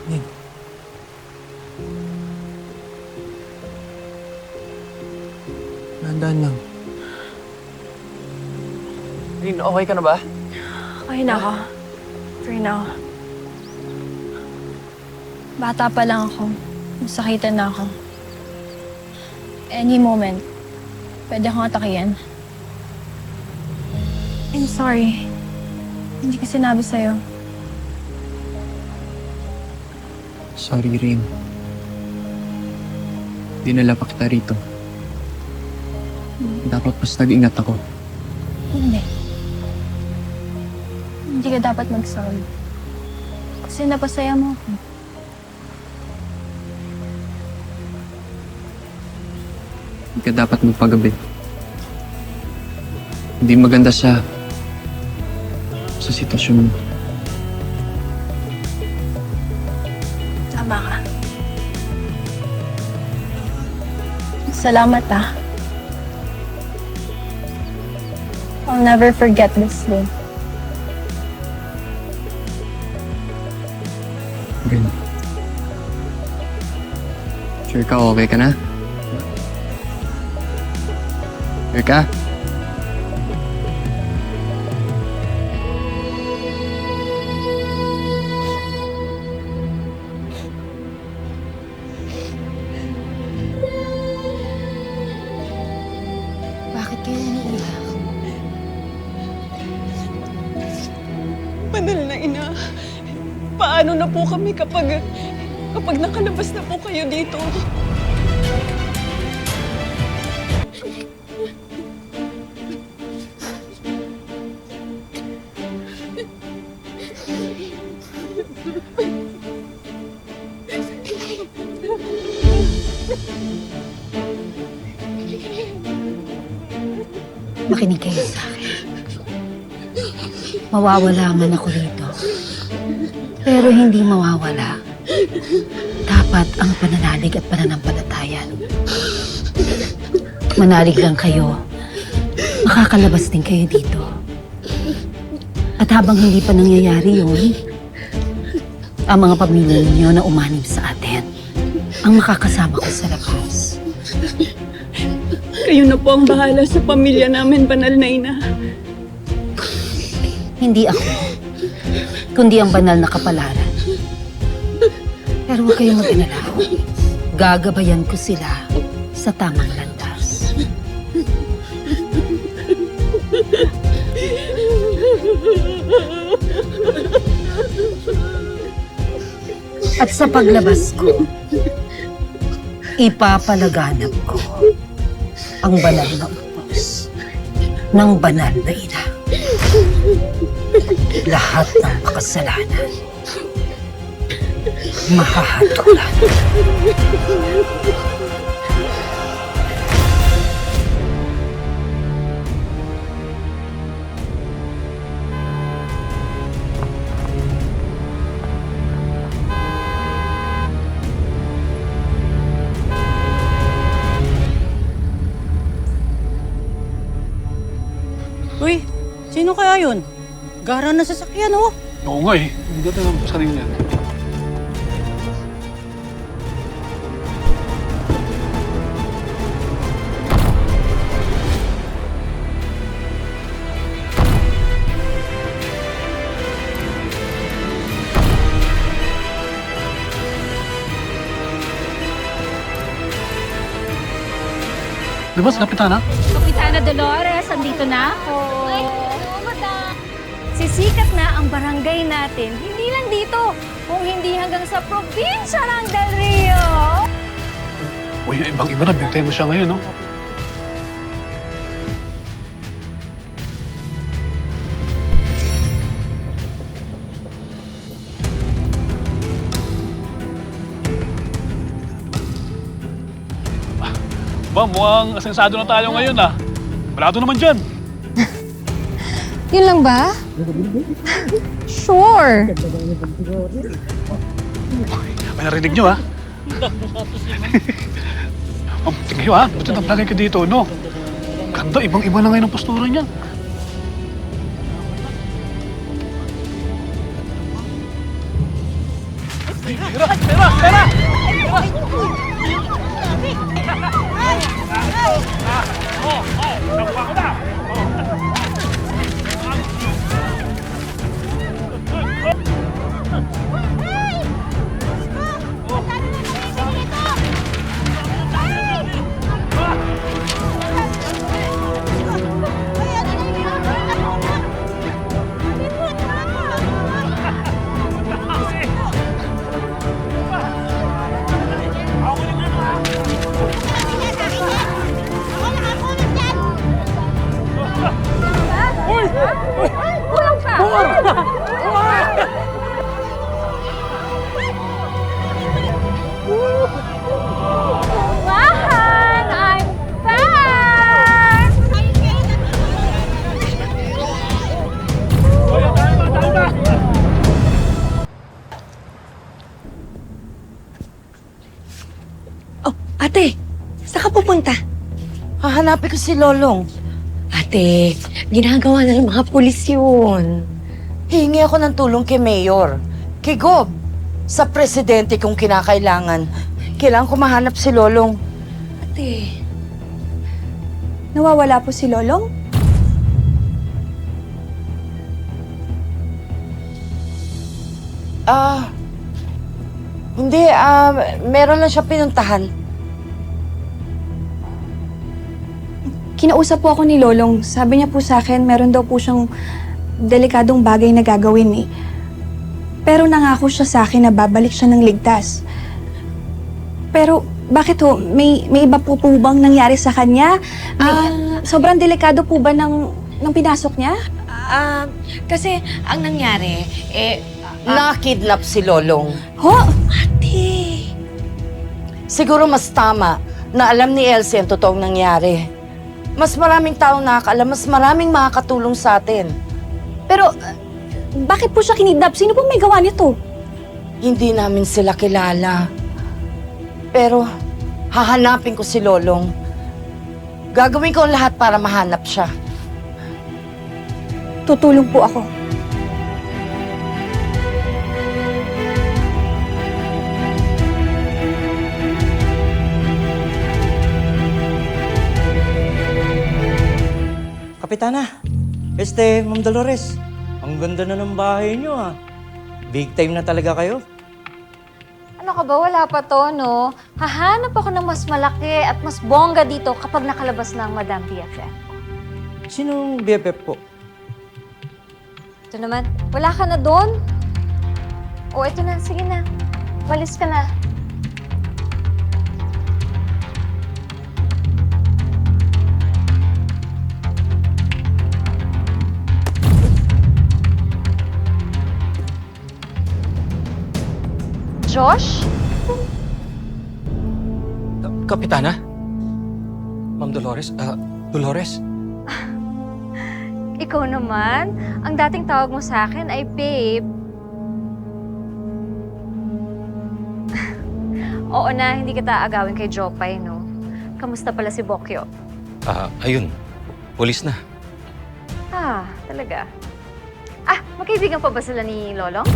Rain. Nandaan lang. Rain, okay ka na ba? Okay na ako. For now. Bata pa lang ako. Masakitan na ako. Any moment, pwede akong atakiyan. I'm sorry. Hindi ko sinabi sa'yo. Sorry, Rain. Dinala pa kita rito. Dapat mas nag-ingat ako. Hindi. Hindi ka dapat mag-sorry. Kasi napasaya mo ako. Hindi ka dapat magpagabi. Hindi maganda sa sitwasyon mo. Tama ka. Salamat ah. I'll never forget this day. Rain. Sure ka, okay ka na? Sure ka? Bakit kayo umiiyak? Banal na ina, paano na po kami kapag nakalabas na po kayo dito? Makinig kayo sa akin. Mawawala man ako dito. Pero hindi mawawala. Dapat ang pananalig at pananampalatayan. Manalig lang kayo. Makakalabas din kayo dito. At habang hindi pa nangyayari yun, ang mga pamilya ninyo na umanib sa atin, ang makakasama ko sa labas. Kayo na po ang bahala sa pamilya namin, banal na ina. Hindi ako, kundi ang banal na kapalaran. Pero huwag kayong mag-alala. Gagabayan ko sila sa tamang landas. At sa paglabas ko, ipapalaganap ko ang banal na utos ng banal na ina. Lahat ng makasalanan mahahatulan. Uy, sino kaya yun? Gara na sasakyan, oh. Oo nga eh. Ang ganda ng pasaling niya. Labas, Kapitana. Kapitana Dolores, andito na ako. Ay, madam. Sisikat na ang barangay natin. Hindi lang dito, kung hindi hanggang sa probinsya ng Del Rio. Uy, ibang-iba na. Bigtay mo siya ngayon, no? Ba, mukhang asensado na tayo ngayon, ah. Malado naman dyan. Yun lang ba? Sure. May narinig nyo, ha? Ang tingin ha? Ba't naglagay ka dito, no? Ganda, ibang-iba na ngayon ang postura niya. Pera! Pera! Pera! Nakuha ko na! Kulang ka! Wahan! I'm back! Oh, ate, saan ka pupunta? Hahanapin ko si Lolong. Ate, ginagawa na ng mga pulis yun. Hihingi ako ng tulong kay Mayor, kay Gob, sa presidente kung kinakailangan. Kailangan ko mahanap si Lolong. Ate, nawawala po si Lolong? Hindi, meron lang siya pinuntahan. Kinausap po ako ni Lolong. Sabi niya po sa akin, meron daw po siyang delikadong bagay na gagawin eh. Pero nangako siya sa akin na babalik siya ng ligtas. Pero bakit ho? May iba po bang nangyari sa kanya? Sobrang delikado po ba ng pinasok niya? Kasi ang nangyari, nakidnap si Lolong. Ho? Ate! Siguro mas tama na alam ni Elsie ang totoong nangyari. Mas maraming taong nakakaalam, mas maraming makakatulong sa atin. Pero, bakit po siya kinidnap? Sino po may gawa nito? Hindi namin sila kilala. Pero, hahanapin ko si Lolong. Gagawin ko ang lahat para mahanap siya. Tutulong po ako. Kapitana, Ma'am Dolores, ang ganda na ng bahay niyo ah. Big time na talaga kayo. Ano ka ba? Wala pa to, no? Hahanap ako ng mas malaki at mas bongga dito kapag nakalabas na ang Madam BFF. Sinong BFF po? Ito naman, wala ka na doon? O, ito na. Sige na. Walis ka na. Josh? Kapitana? Ma'am Dolores? Dolores? Ikaw naman, ang dating tawag mo sa akin ay babe. Oo na, hindi kita agawin kay Jopay, no? Kamusta pala si Bokyo? Ayun. Pulis na. Talaga. Magkaibigan pa ba sila ni Lolong?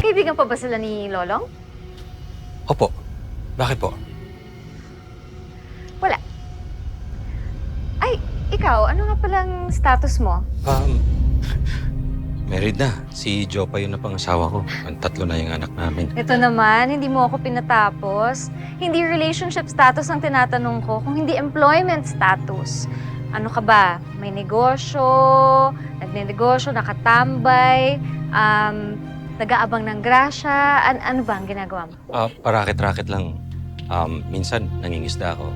Kaibigan pa ba sila ni Lolong? Opo. Bakit po? Wala. Ay, ikaw, ano nga palang status mo? Married na. Si Jopa yun na pangasawa ko. Ang 3 na yung anak namin. Ito naman, hindi mo ako pinatapos. Hindi relationship status ang tinatanong ko, kung hindi employment status. Ano ka ba? May negosyo, nagnenegosyo, nakatambay, nag-aabang ng grasya. Ano ba ang ginagawa mo? Parakit-rakit lang. Minsan, nangingisda ako.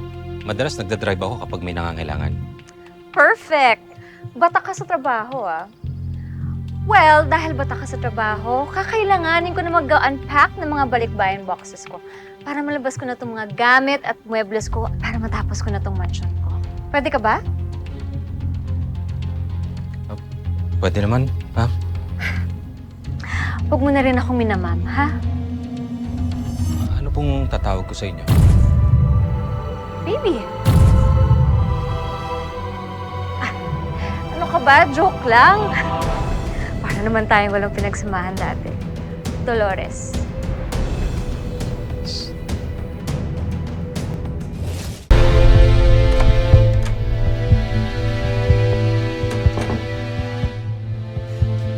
Madalas nagdadrive ako kapag may nangangailangan. Perfect! Bata ka sa trabaho, ah. Well, dahil bata ka sa trabaho, kakailanganin ko na mag-unpack ng mga balikbayan boxes ko para malabas ko na itong mga gamit at muebles ko para matapos ko na itong mansion ko. Pwede ka ba? Pwede naman, ha? Huwag mo na rin ako minamam, ha? Ano pong tatawag ko sa inyo? Baby. Ano ka ba? Joke lang. Para naman tayong walang pinagsamahan dati. Dolores.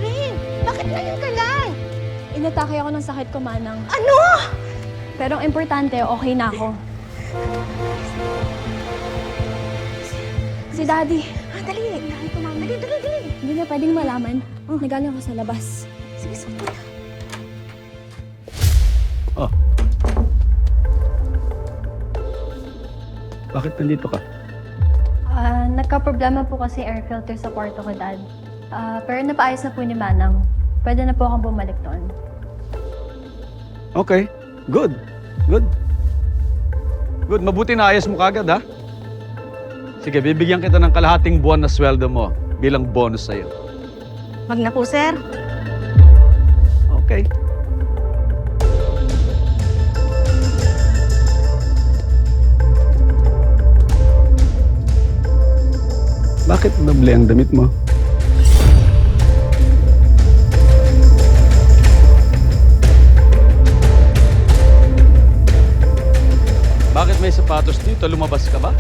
Rin, bakit ngayon ka lang? Inatake ako ng sakit ko, Manang. Ano? Pero ang importante, okay na ako. Si Daddy. Dali. Dali, tumama. Dali. Hindi na pwedeng malaman. Nagaling ako sa labas. Sige, suot mo na. Oh. Bakit nandito ka? Nagka-problema po kasi air filter sa kwarto ko, Dad. Pero napaayos na po ni Manang. Pwede na po akong bumalik doon. Okay. Good. Mabuti na ayos mo kagad, ha? Sige, bibigyan kita ng kalahating buwan na sweldo mo bilang bonus sa'yo. Wag na po, sir. Okay. Bakit doble ang damit mo? Bakit may sapatos dito? Lumabas ka ba?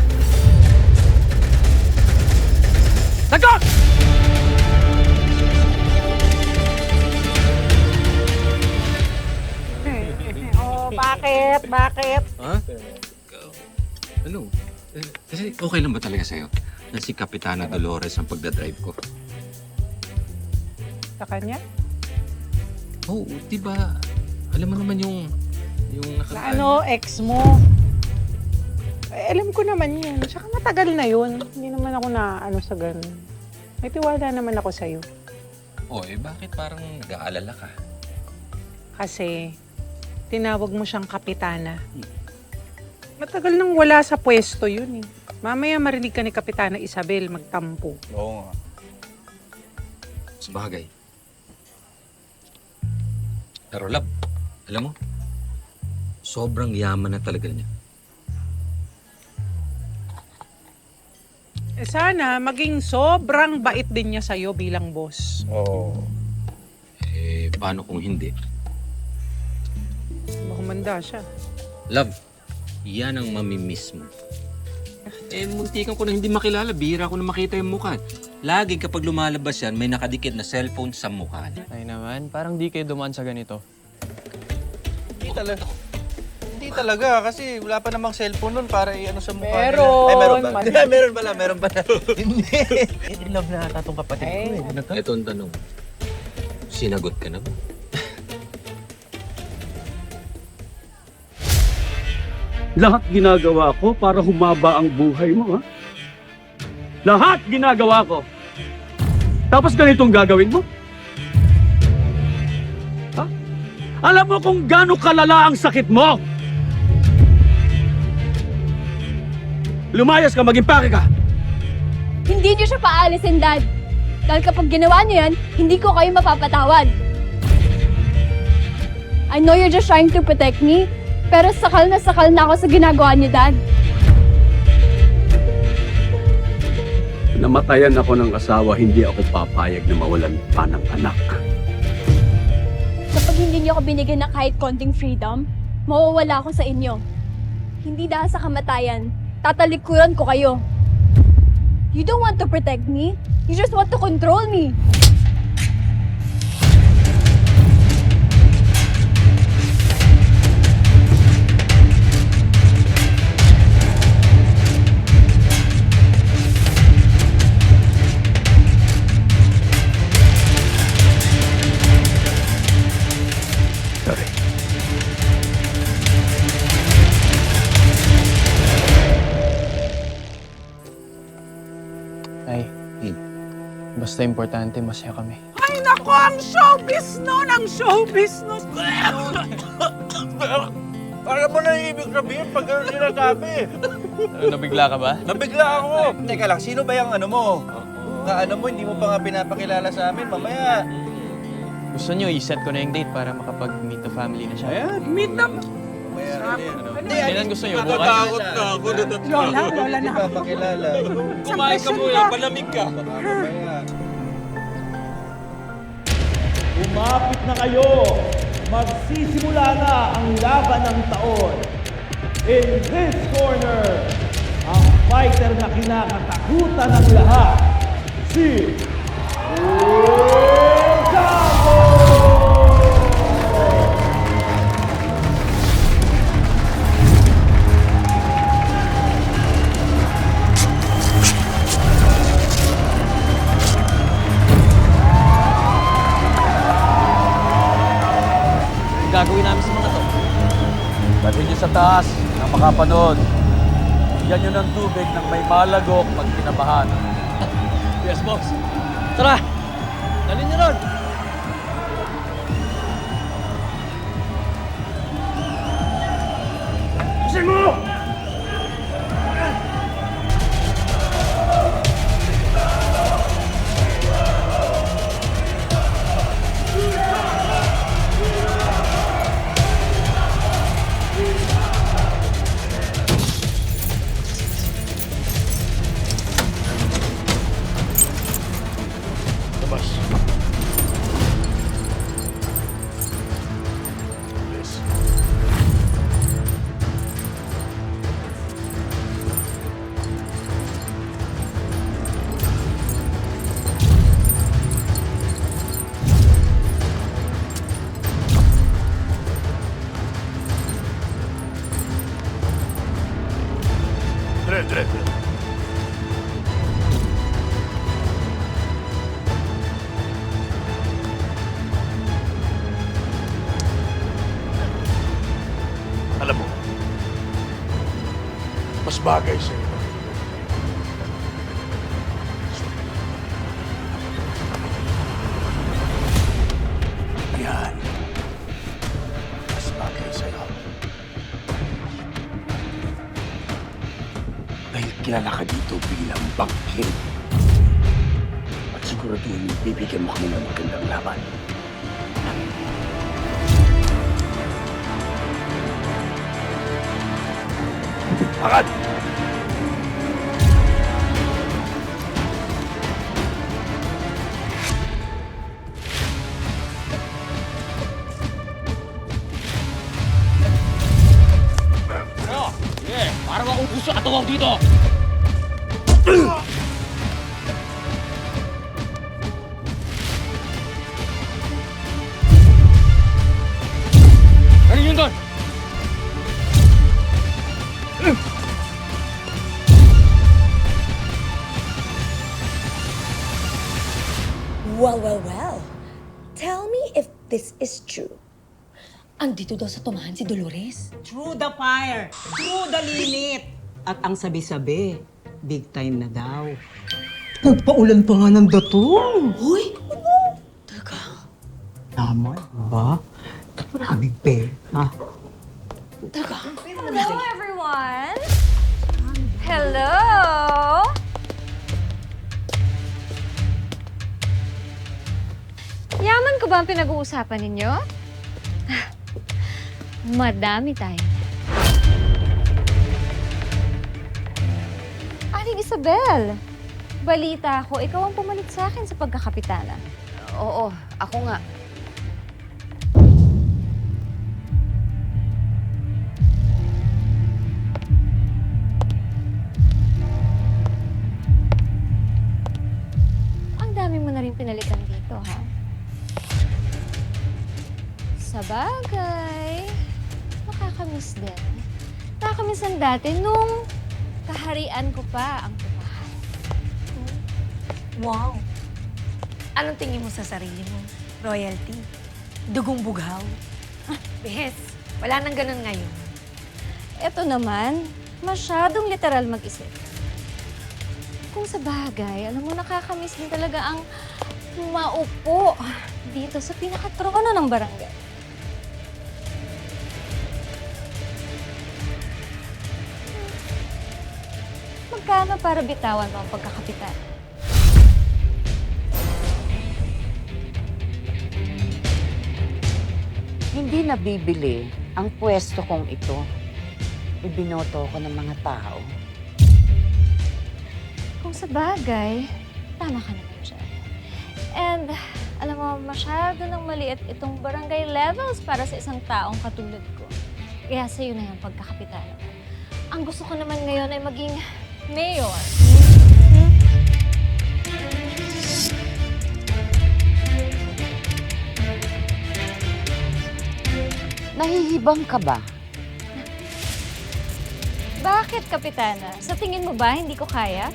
Tagos! Oh, bakit? Ha? Ano? Kasi okay lang ba talaga sa'yo na si Kapitana Dolores ang pagdadrive ko? Sa kanya? Oo, diba? Alam mo naman yung Na ex mo? Alam ko naman yun. Tsaka matagal na yun. Hindi naman ako na sa ganun. May tiwala naman ako sa'yo. Bakit parang nag-aalala ka? Kasi tinawag mo siyang kapitana. Matagal nang wala sa pwesto yun eh. Mamaya marinig ka ni Kapitana Isabel magtampo. Oo nga. Sabagay. Pero love, alam mo, sobrang yaman na talaga niya. Sana maging sobrang bait din niya sa'yo bilang boss. Paano kung hindi? Humanda siya. Love, yan ang mamimiss mo. Muntikan ko na hindi makilala. Bihira ko na makita yung mukha. Laging kapag lumalabas yan, may nakadikit na cellphone sa mukha niya. Ay naman, parang di kayo dumaan sa ganito. Hindi talaga kasi wala pa namang cellphone nun para i-ano sa mukha Meron. nila. Ay, meron ba? Man- meron pala. Hindi. In love na ata tong kapatid ko eh. Ito ang tanong. Sinagot ka na ba? Lahat ginagawa ko para humaba ang buhay mo, ha? Lahat ginagawa ko. Tapos ganitong gagawin mo? Ha? Alam mo kung gaano kalala ang sakit mo? Lumayas ka, mag-impake ka! Hindi niyo siya paalisin, Dad. Dahil kapag ginawa niyo yan, hindi ko kayo mapapatawad. I know you're just trying to protect me, pero sakal na ako sa ginagawa niyo, Dad. Namatayan ako ng asawa, hindi ako papayag na mawalan pa ng anak. Kapag hindi niyo ako binigyan ng kahit konting freedom, mawawala ako sa inyo. Hindi dahil sa kamatayan, tatalikuran ko kayo. You don't want to protect me. You just want to control me. Sorry. Ay, basta importante, masaya kami. Ay nako, ang showbiz nun! Ang showbiz nun! Para mo na yung ibig sabihin pag gano'n sinasabi. Nabigla ka ba? Nabigla ako. Teka lang, sino ba yung ano mo? Hindi mo pa nga pinapakilala sa amin. Mamaya, gusto nyo, i-set ko na yung date para makapag-meet the family na siya. Ayan, meet na! Kailan gusto nyo? Bukas? Natatakot na ako, natatakot. Lola na. Papakilala. Kumain ka muna, palamig ka. Umapit na kayo! Magsisimula na ang laban ng taon. In this corner, ang fighter na kinakatakutan ng lahat, si Gabo! Gagawin namin sa mga to. Dali niyo sa taas nang makapanood. Bigyan niyo ng tubig ng may malagok pag kinabahan. Yes, boss. Tara! Dali niyo ron! Pusin mo! Labas. Yes. Dire. Alam mo, mas bagay sa'yo. Yan. Mas bagay sa'yo. Dahil kilala ka dito bilang bangkil. At siguraduhin bibigyan mo kami ng magandang laban. Agad! Oh, yeah, parang akong gusto katawag dito. Ano yun doon? Well. Tell me if this is true. Andito daw sa tumahan si Dolores. Through the fire, through the limit. At ang sabi-sabi, big time na daw. Nagpaulan pa nga ng datong. Hoy! Naman, ba? Maraming pera. Hello, everyone! Hello! Yaman ko ba ang pinag-uusapan ninyo? Madami tayo. Aling Isabel, balita ko, ikaw ang pumalit sa akin sa pagkakapitana. Oo, ako nga. Ang dami mo na rin pinalitan dito, ha? Sa bagay, nakakamiss din. Nakakamiss ang dati nung kaharian ko pa ang tumahan. Wow. Anong tingin mo sa sarili mo? Royalty? Dugong bughaw? Bes, wala nang ganun ngayon. Ito naman, masyadong literal mag-isip. Kung sa bagay, alam mo, nakakamiss din talaga ang maupo dito sa pinakatrono ng barangay. Magkano para bitawan mo ang pagkakapitan? hindi nabibili ang pwesto kong ito, ibinoto ko ng mga tao. Kung sa bagay, tama ka naman dyan. And, alam mo, masyado nang maliit itong barangay levels para sa isang taong katulad ko. Kaya sa'yo na yung pagkakapitana. Ang gusto ko naman ngayon ay maging mayor. Nahihibang ka ba? Bakit, Kapitana? Sa tingin mo ba hindi ko kaya?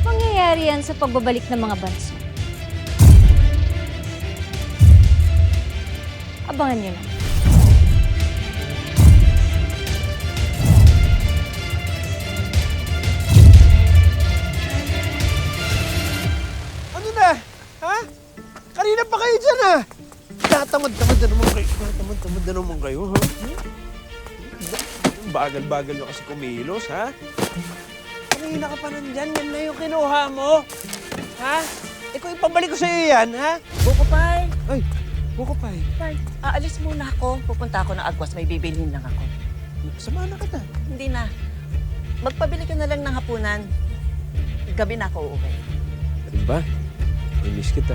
Mangyayari yan sa pagbabalik ng mga banso. Abangan niyo na. Ano na? Ha? Kanina pa kayo dyan, ha? Tatamad-tamad na naman kayo. Tatamad-tamad na naman kayo, ha? Bagal-bagal nyo kasi kumilos, ha? Kanina ka pa nandyan, yan na yung kinuha mo. Ha? Ikaw, ipabalik ko sa'yo yan, ha? Bukopay! Ay, Bukopay. Tay, aalis muna ako. Pupunta ako ng Agwas. May bibilhin lang ako. Samahan na kita. Hindi na. Magpabili ka na lang ng hapunan. Gabi na ako uuwi. Ano ba? I miss kita.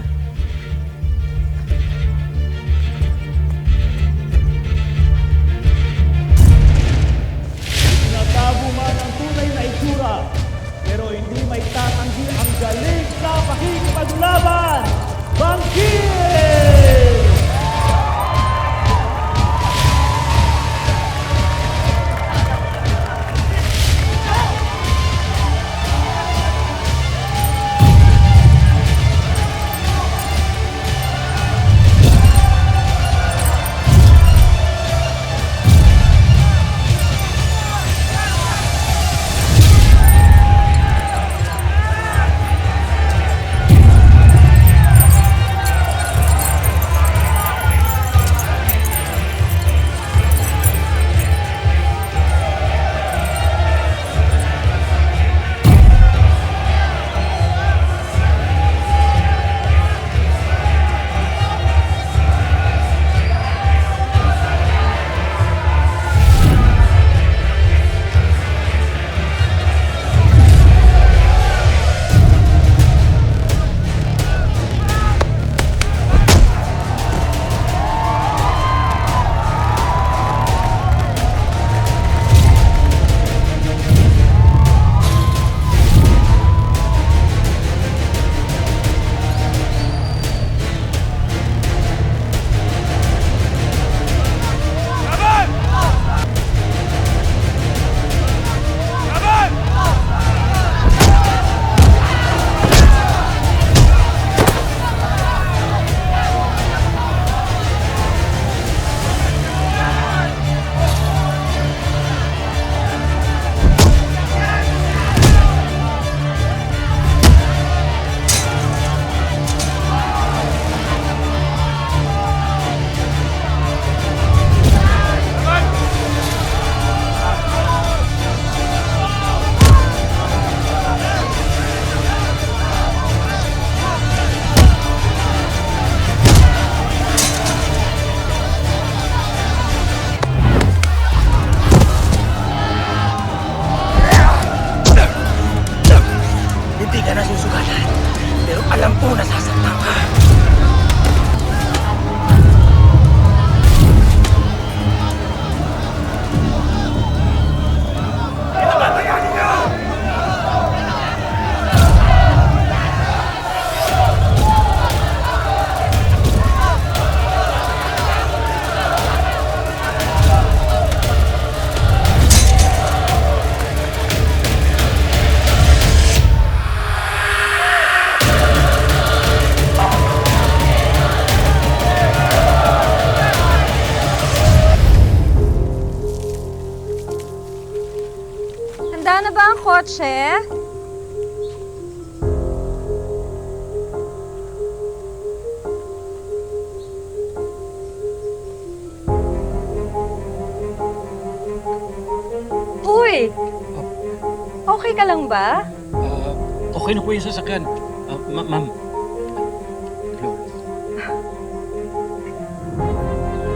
Tinatago man ang tunay na itsura, pero hindi may tatanggi ang galing sa pakikipaglaban. Bangkit! Handa na ba ang kotse? Uy! Okay ka lang ba? Okay na po yung sasakyan. Ma'am.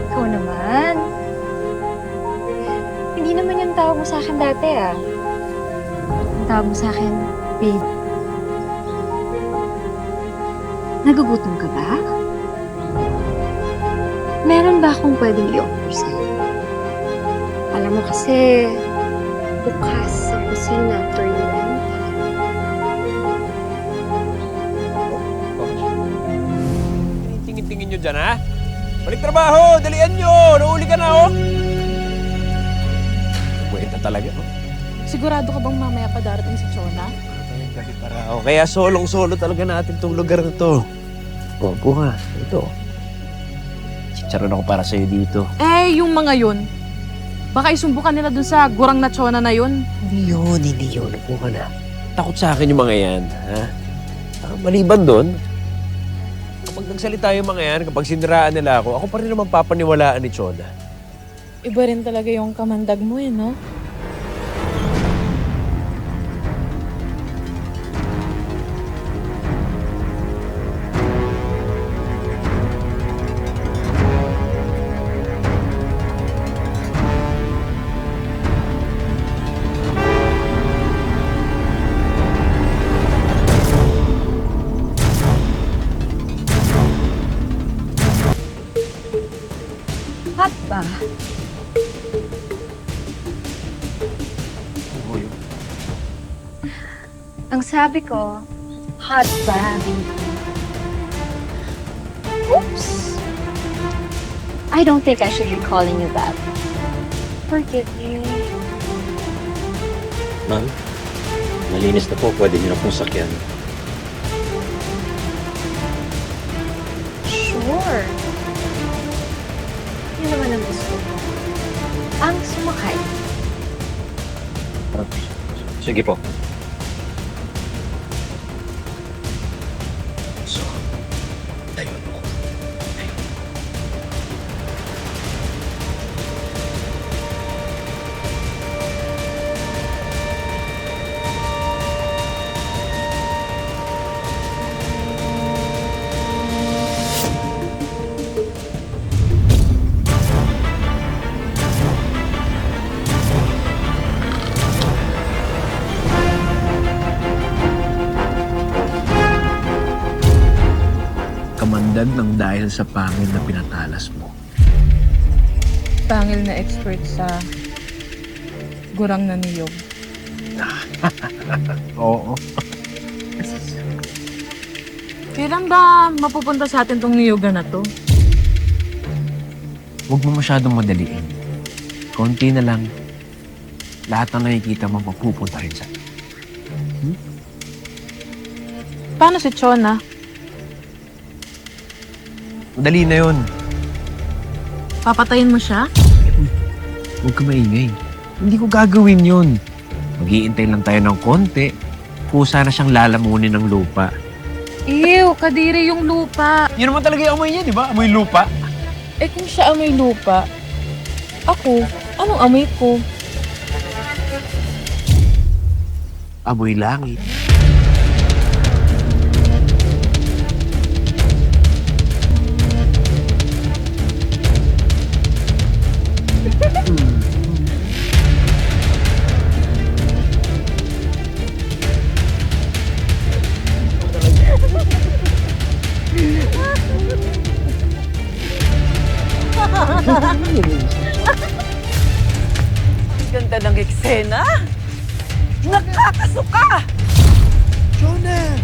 Ikaw naman. Hindi naman yung tawag mo sa akin dati ah. Ang tawag mo sa akin, babe. Nagugutom ka ba? Meron ba akong pwedeng i-offer sa'yo? Alam mo kasi, bukas sa kusina for lunch. Tingin-tingin nyo dyan, ha? Balik trabaho! Dalian nyo! Nauli ka na, oh! Buwenta talaga, oh. Sigurado ka bang mamaya pa darating si Chona? O kaya solong-solo talaga natin tong lugar na to. Opo nga, ito. Chicharon ako para sa'yo dito. Eh, yung mga yun. Baka isumbukan nila dun sa gurang na Chona na yun. Hindi yun. Upo ka na. Takot sa akin yung mga yan, ha? Maliban doon, kapag nagsalita yung mga yan, kapag siniraan nila ako pa rin naman papaniwalaan ni Chona. Iba rin talaga yung kamandag mo eh, no? Hot ba? Ang sabi ko, hot ba? Oops! I don't think I should be calling you that. Forgive me. Ma'am, malinis na po. Pwede niyo na pong sakyan. Sure. Yun naman ang gusto ko. Ang sumakay. Sige po. So, tayo po. Kamandag ng dahil sa pangil na pinatalas mo. Pangil na expert sa gurang na niyog. Oo. Kailan ba mapupunta sa atin tong niyoga na to? Huwag mo masyadong madaliin. Konti na lang. Lahat na nakikita mo mapupunta rin sa... Paano si Chona? Madali na yun. Papatayin mo siya? Huwag ka maingay. Hindi ko gagawin yun. Mag-iintay lang tayo ng konti. Kusa na siyang lalamunin ng lupa. Ew, kadiri yung lupa. Yun naman talaga yung amoy niya, di ba? Amoy lupa. Eh kung siya amoy lupa, ako, anong amoy ko? Amoy langit. Ganda ng eksena. Nakakasuka! Jonah!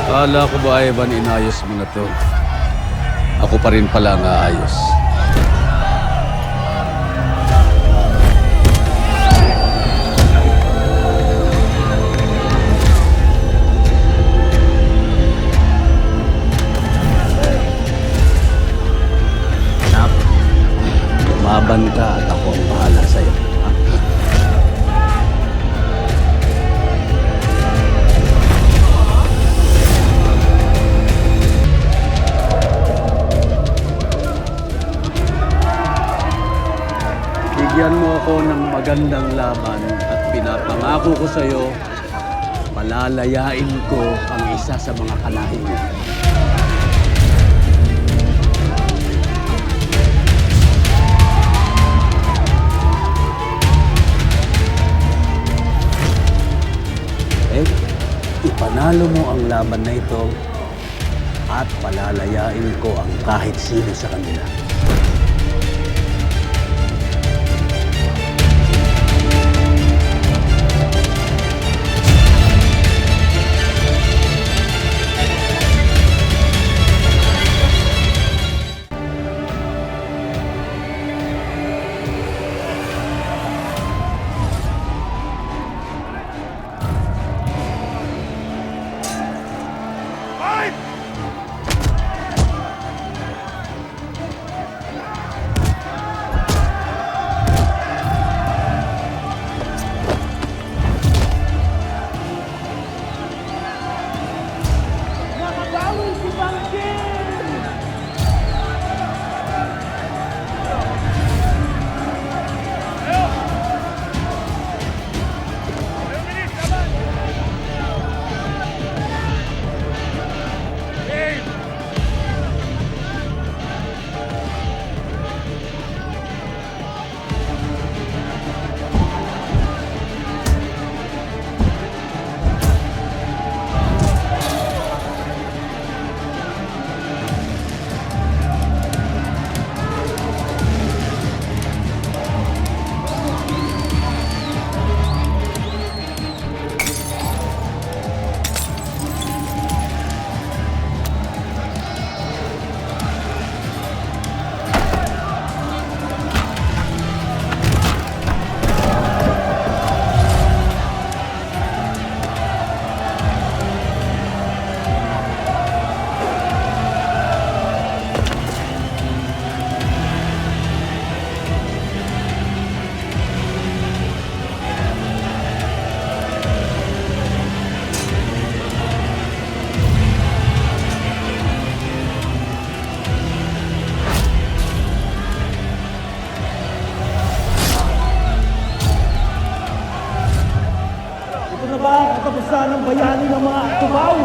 Akala ko ba, Ivan, inayos mo na to? Ako pa rin pala ang aayos. Lumaban ka at ako ang bahala sa'yo. Ha? ako ng magandang laban at pinapangako ko sa'yo, palalayain ko ang isa sa mga kalahi mo. Eh, ipanalo mo ang laban na ito at palalayain ko ang kahit sino sa kanila. Nakabawin si Bangkin! Ito na ba ang katapusan ng bayani ng mga tubaw?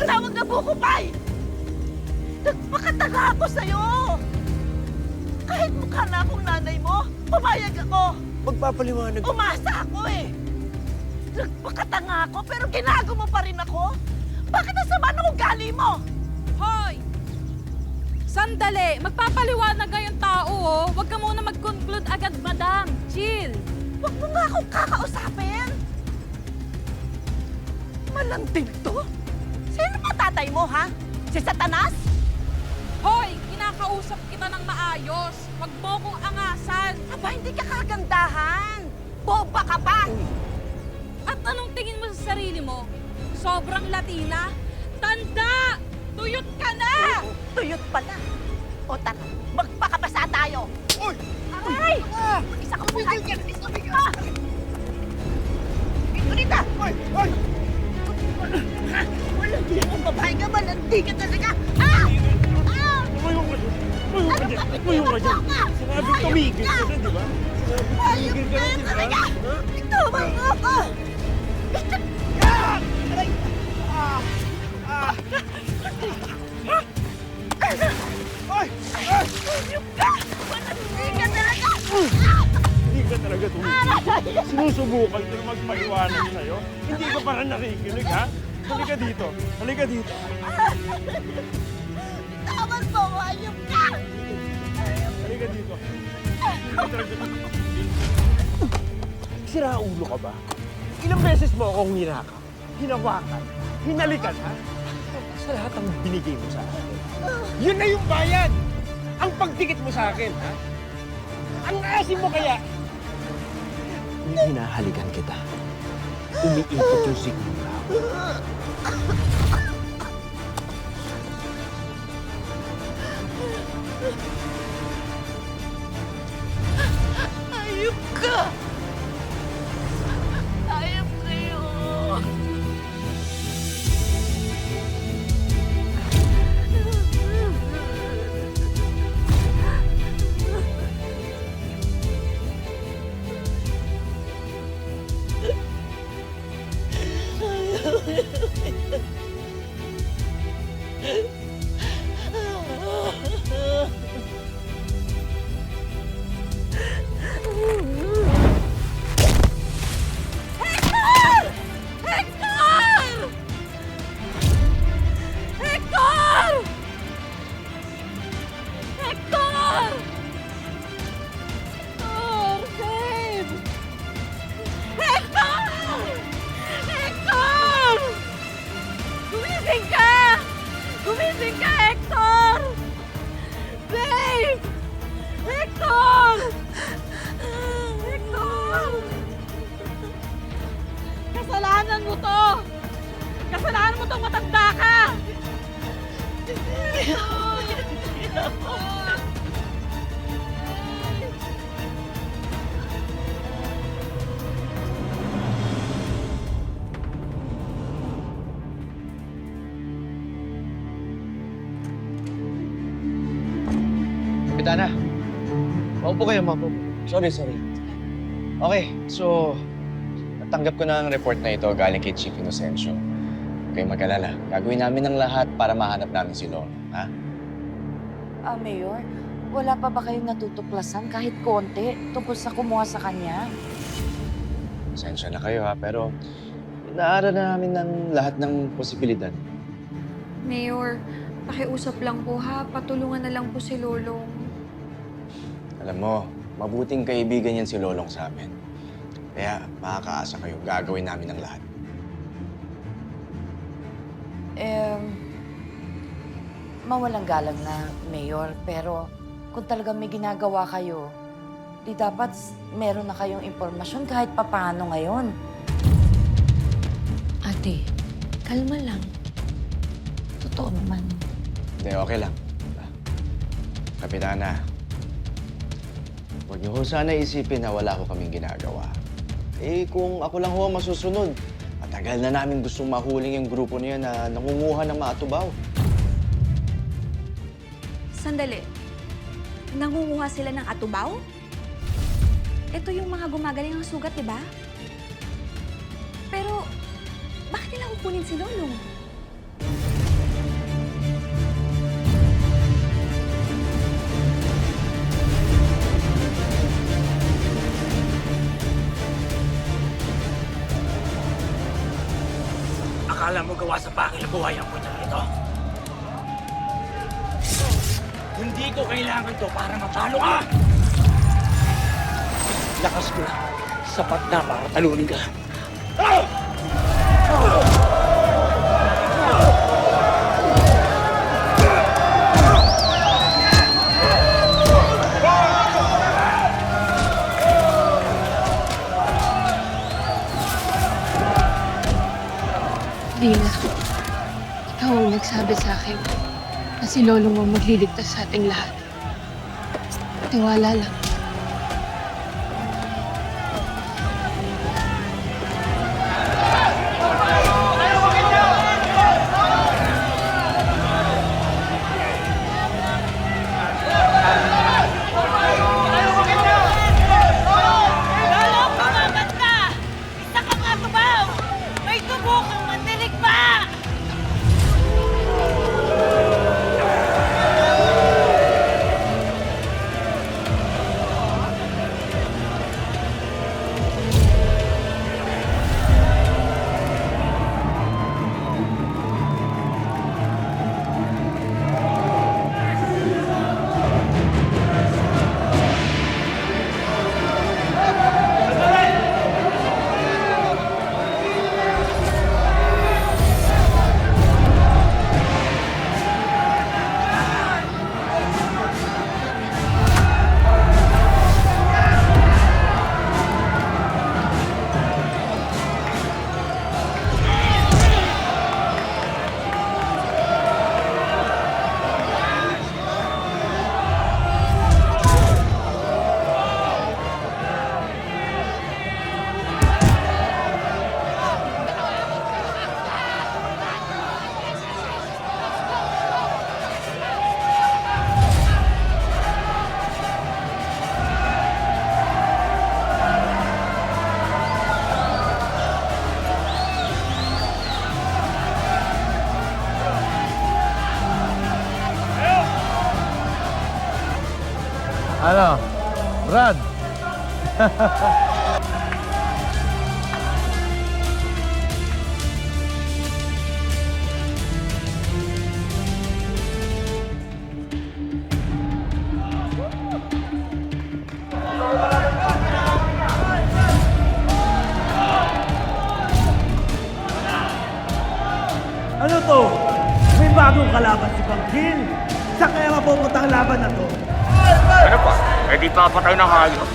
Huwag na bukupay! Nagpakataga ako sa'yo! Kahit mukha na akong nanay mo, pumayag ako! Magpapaliwanag. Umasa ako eh! Nagpakatanga ako pero ginago mo pa rin ako? Bakit ang sama ng ugali mo? Hoy! Sandali! Magpapaliwanag nga yung tao, oh. Huwag ka muna mag-conclude agad, madam. Chill! Huwag mo nga akong kakausapin! Malanding to? Sino ba tatay mo, ha? Si Satanas? Hoy! Kinakausap kita ng maayos. Huwag mo kong angasan. Aba, hindi ka kagandahan. Boba ka pa. At anong tingin mo sa sarili mo? Sobrang Latina? Tanda! Tuyot ka na! Tuyot pala. O tara, magpakabasa tayo. Uy! Ay! Isa ka mo sa akin. Isa ka! Ito nita! Uy! Uy! Malandi akong babae ka. Malandi ka talaga. Ah! Ah! Tumayo ka dyan. Tumayo ka dyan. Sinabing tumigil ka na, di ba? Sinabing tumigil ka na, di ba? Tama nga ako! Aray! Ah! Ah! Ay! Ay! Tuyok ka! Malandi ka talaga! Hindi ka talaga tumigil. Sinusubukan ko na magpaliwanag sa'yo. Hindi ka parang nakikinig, ha? Halika dito. Halika dito. Tawag mo! Ayop ka! Halika dito. Siraulo ka ba? Ilang beses mo akong hinaka, hinawakan, hinalikan, ha? Sa lahat ng binigay mo sa akin. Yun na yung bayad! Ang pagdikit mo sa akin, ha? Ang asim mo kaya! Kung hinahalikan kita, umiikot yung sigmura. Ayop ka! Ayop kayo! Kapitana. Maupo kayo, maupo. Sorry. Okay, so natanggap ko na ang report na ito galing kay Chief Inocencio. Huwag kayong mag-alala. Gagawin namin ang lahat para mahanap namin si Lolo, ha? Mayor, wala pa ba kayong natutuklasan kahit konti tungkol sa kumuha sa kanya? Pasensya na kayo, ha? Pero inaaral na namin ng lahat ng posibilidad. Mayor, pakiusap lang po ha. Patulungan na lang po si Lolong. Alam mo, mabuting kaibigan yan si Lolong sa amin. Kaya makakaasa kayo, gagawin namin ang lahat. Mawalang galang na, Mayor, pero kung talagang may ginagawa kayo, di dapat meron na kayong impormasyon kahit papaano ngayon. Ate, kalma lang. Totoo naman. Hindi, okay lang. Kapitana, huwag niyo ho sana isipin na wala ko kaming ginagawa. Kung ako lang ho masusunod, matagal na namin gustong mahuling yung grupo niya na nangunguha ng mga tubaw. Sandali. Nangunguha sila ng atubaw? Ito yung mga gumagaling ng sugat, di ba? Pero, bakit nila kukunin si Lolong? Akala mo gawa sa pangil ang buhay ang punyang ito? Hindi ko kailangan to para matalo ka! Lakas ko lang. Sapat na para talunin ka. Dina, ikaw ang nagsabi sa akin na si Lolong ang magliligtas sa ating lahat. Tiwala lang. Ano? Brad? Ano to? May bagong kalaban si Bangkil. Saan kaya mapupunta ang laban na to? Ano pa? Eh di papatay ng hayop.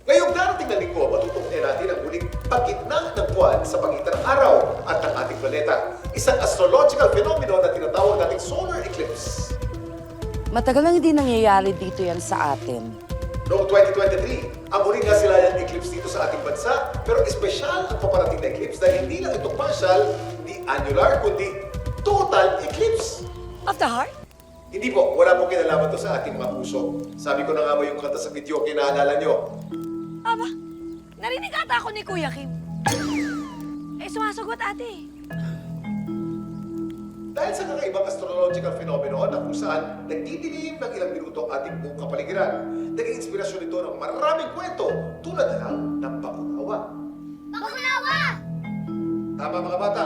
Ngayong darating na linggo, matutuklayan natin ang muling pagitna ng buwan sa pagitan ng araw at ng ating planeta. Isang astrological phenomenon na tinatawag nating solar eclipse. Matagal lang hindi nangyayari dito yan sa atin. Noong 2023, ang muling nasila yung eclipse dito sa ating bansa, pero espesyal ang paparating na eclipse dahil hindi lang ito partial, di annular, kundi total eclipse. Of the heart? Hindi po, wala pong kinalaman to sa ating mga puso. Sabi ko na nga ba yung kanta sa video, kinaalala nyo? Aba, narinig ata ako ni Kuya Kim. Eh, sumasagot ate. Dahil sa kakaibang astrological phenomenon na kung saan nagdidilim ng ilang minuto ang ating buong kapaligiran, naging inspirasyon ito ng maraming kwento tulad na lang ng Bakunawa. Bakunawa! Tama mga bata,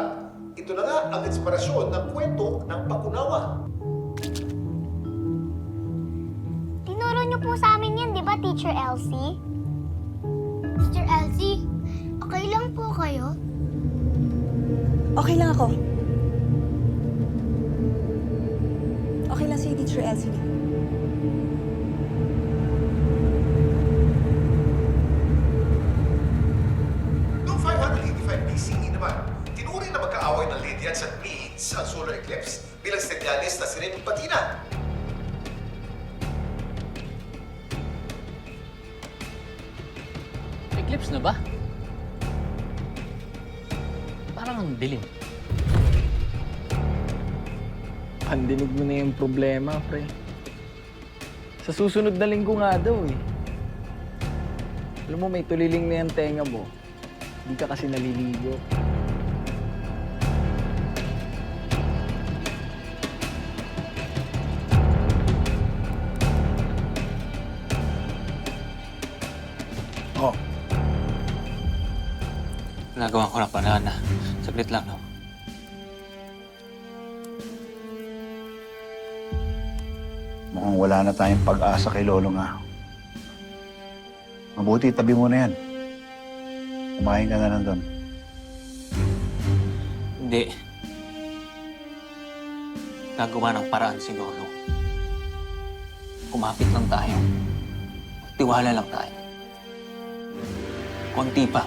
ito na nga ang inspirasyon ng kwento ng Bakunawa. Tinuro niyo po sa amin yan, di ba, Teacher Elsie? Teacher Elsie, okay lang po kayo? Okay lang ako. Okay lang si Teacher Elsie. Noong 585 BCE naman, tinuring na magkaaway ng Lydians at Medes ang solar eclipse bilang senyales na sinimpatina. Eclipse na ba? Parang ang dilim. Pandinig mo na yung problema, pre. Sa susunod na linggo nga daw eh. Alam mo, may tuliling na yung tenga mo. Hindi ka kasi naliligo. Oh. Nagawa ko na panana. Saglit lang, no? Mukhang wala na tayong pag-asa kay Lolo nga. Mabuti, tabi mo na yan. Kumain ka na nandun. Hindi. Gagawa ng paraan si Lolo. Kumapit lang tayo. Tiwala lang tayo. Konti pa.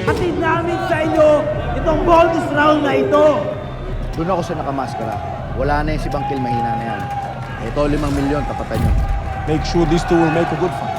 Hatid namin sa inyo itong bonus round na ito. Doon ako sa nakamaskara. Wala na yung si Bangkil, mahina na yan. Ito, 5 milyon, tapatan nyo. Make sure these two will make a good fight.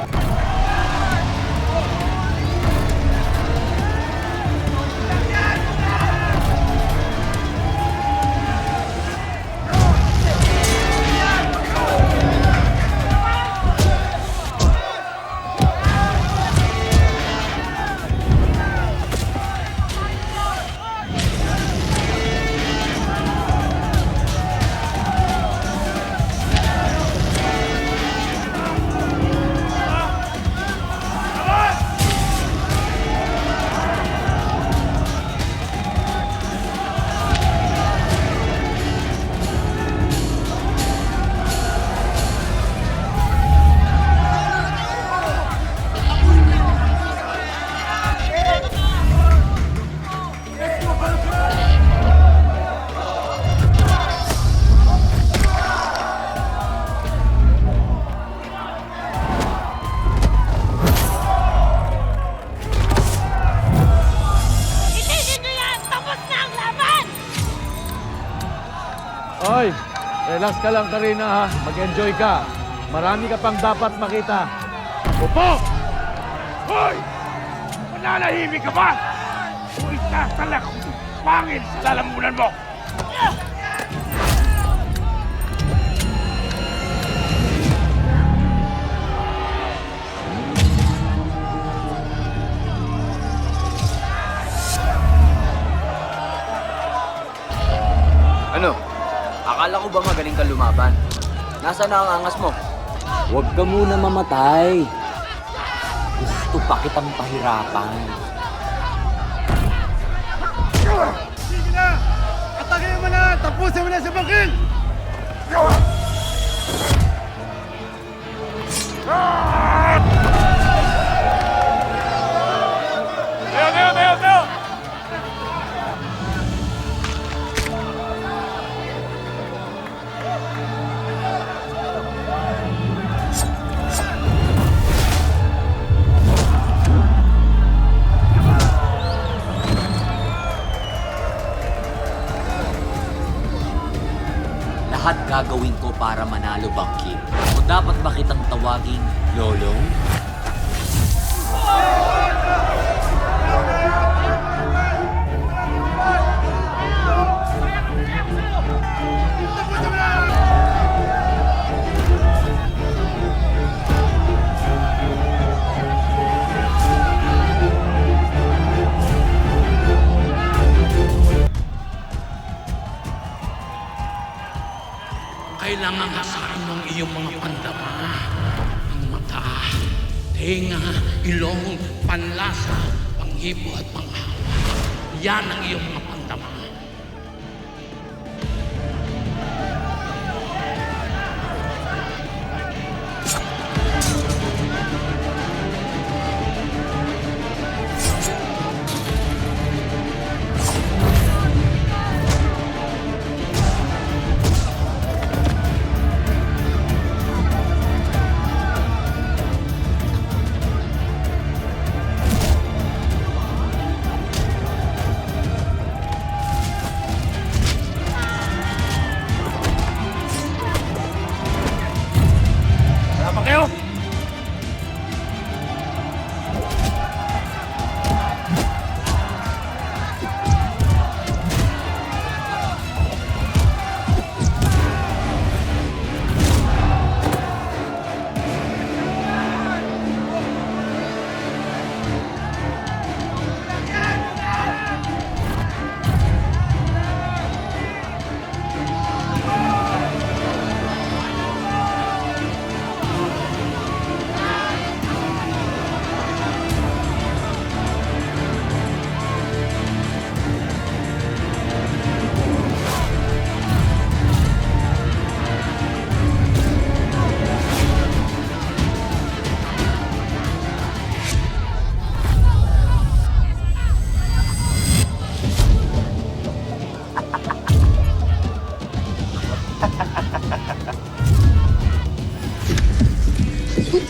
Oy, relax ka lang, Karina, ha? Mag-enjoy ka. Marami ka pang dapat makita. Upo! Hoy! Mananahimik ka ba? O itatalak ko itong pangil sa lalamunan mo! Ano? Akala ko ba magaling ka lumaban? Nasaan na ang angas mo? Huwag ka muna mamatay. Gusto pa kitang pahirapan. Sige na! Atakin mo na! Tapusin mo na si Bangkil! Tayo! para manalo, Bangking? O dapat ba kitang tawaging Lolong? Kailangan asahin mo ang iyong mga pandama. Ang mata, tenga, ilong, panlasa, panghipo at panghawa. Yan ang iyong mga pandama.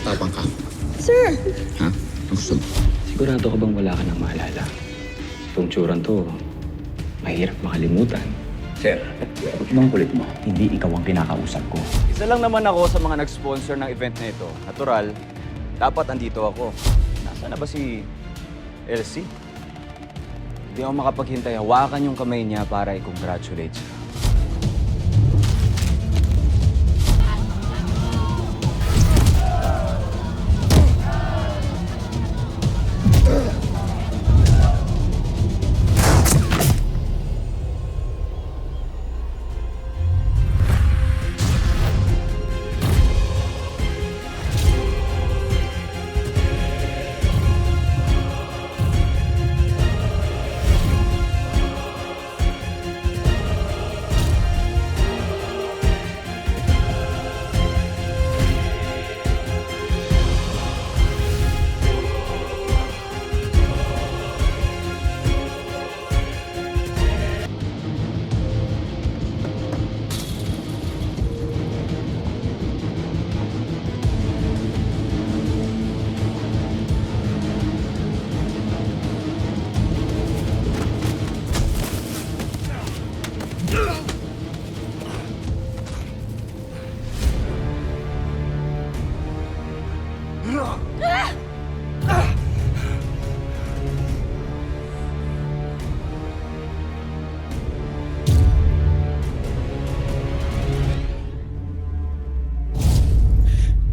Tapang ka. Sir! Ha? Ang gusto mo? Sigurado ka bang wala ka nang maalala? Itong tsuran to, mahirap makalimutan. Sir, huwag mong kulit mo. Hindi ikaw ang kinakausap ko. Isa lang naman ako sa mga nag-sponsor ng event na ito. Natural, dapat andito ako. Nasaan na ba si Elsie? Hindi ako makapaghintay. Hawakan yung kamay niya para i-congratulate siya.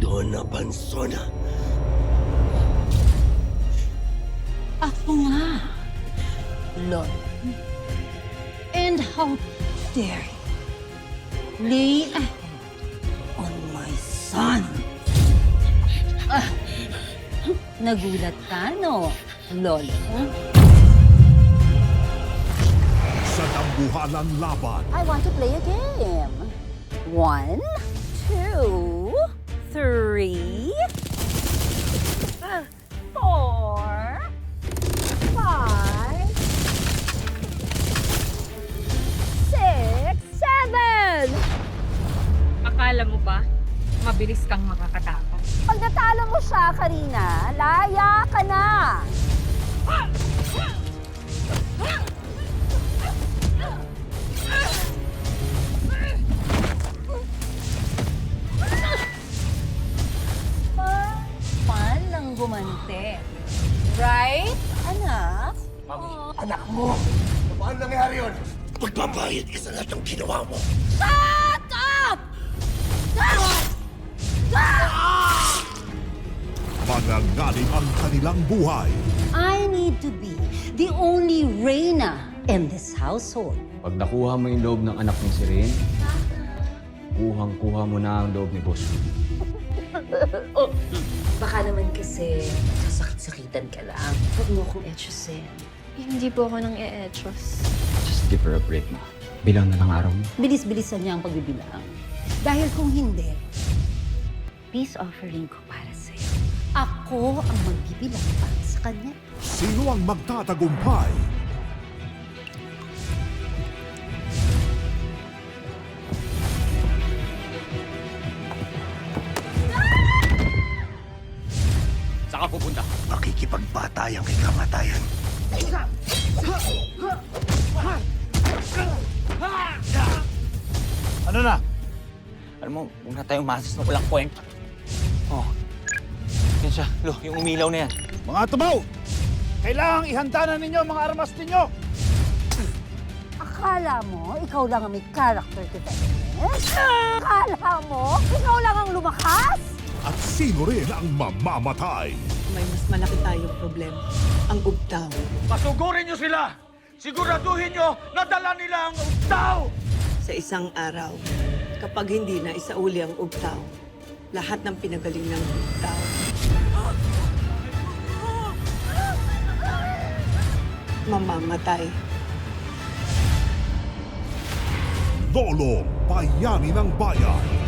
Donna Bansona. Ako nga. Lord. And how dare you lay a hand on my son? Nagulat ka, no, Lolo? Sa dambuhalang laban. I want to play a game. 1, 2, 3, 4, 5, 6, 7! Akala mo ba, mabilis kang makakatakas? Pag natalo mo siya, Karina, laya ka na! Abante. Right, anak? Anak mo! Paano nangyari yun? Magbabayad ka sa lahat ng ginawa mo. Shut up! Mangangaling ang kanilang buhay. I need to be the only Reyna in this household. Pag nakuha mo yung loob ng anak ni si Rin, kuhang-kuha mo na ang loob ni Boss. Baka naman kasi sasakit-sakitan ka lang. Huwag mo akong etchusin. Hindi po ako nang e-etchos. Just give her a break na. Bilang na lang araw mo. Bilis-bilisan niya ang pagbibilang. Dahil kung hindi, peace offering ko para sa'yo. Ako ang magbibilang para sa kanya. Sino ang magtatagumpay? Saan ka pupunta? Makikipagbatayan kay kamatayan. Ano na? Alam mo, huwag na tayong masas na walang kwenta. Oh. Yan siya. Lo, yung umilaw na yan. Mga tumaw! Kailangang ihanda na ninyo ang mga armas ninyo! Akala mo, ikaw lang ang may character development? Akala mo, ikaw lang ang lumakas? At sino rin ang mamamatay? May mas malaki tayong problema. Ang ugtaw. Pasugurin nyo sila! Siguraduhin nyo na dala nila ang ugtaw! Sa isang araw, kapag hindi na isauli ang ugtaw, lahat ng pinagaling ng ugtaw mamamatay. Lolo, bayani ng bayan.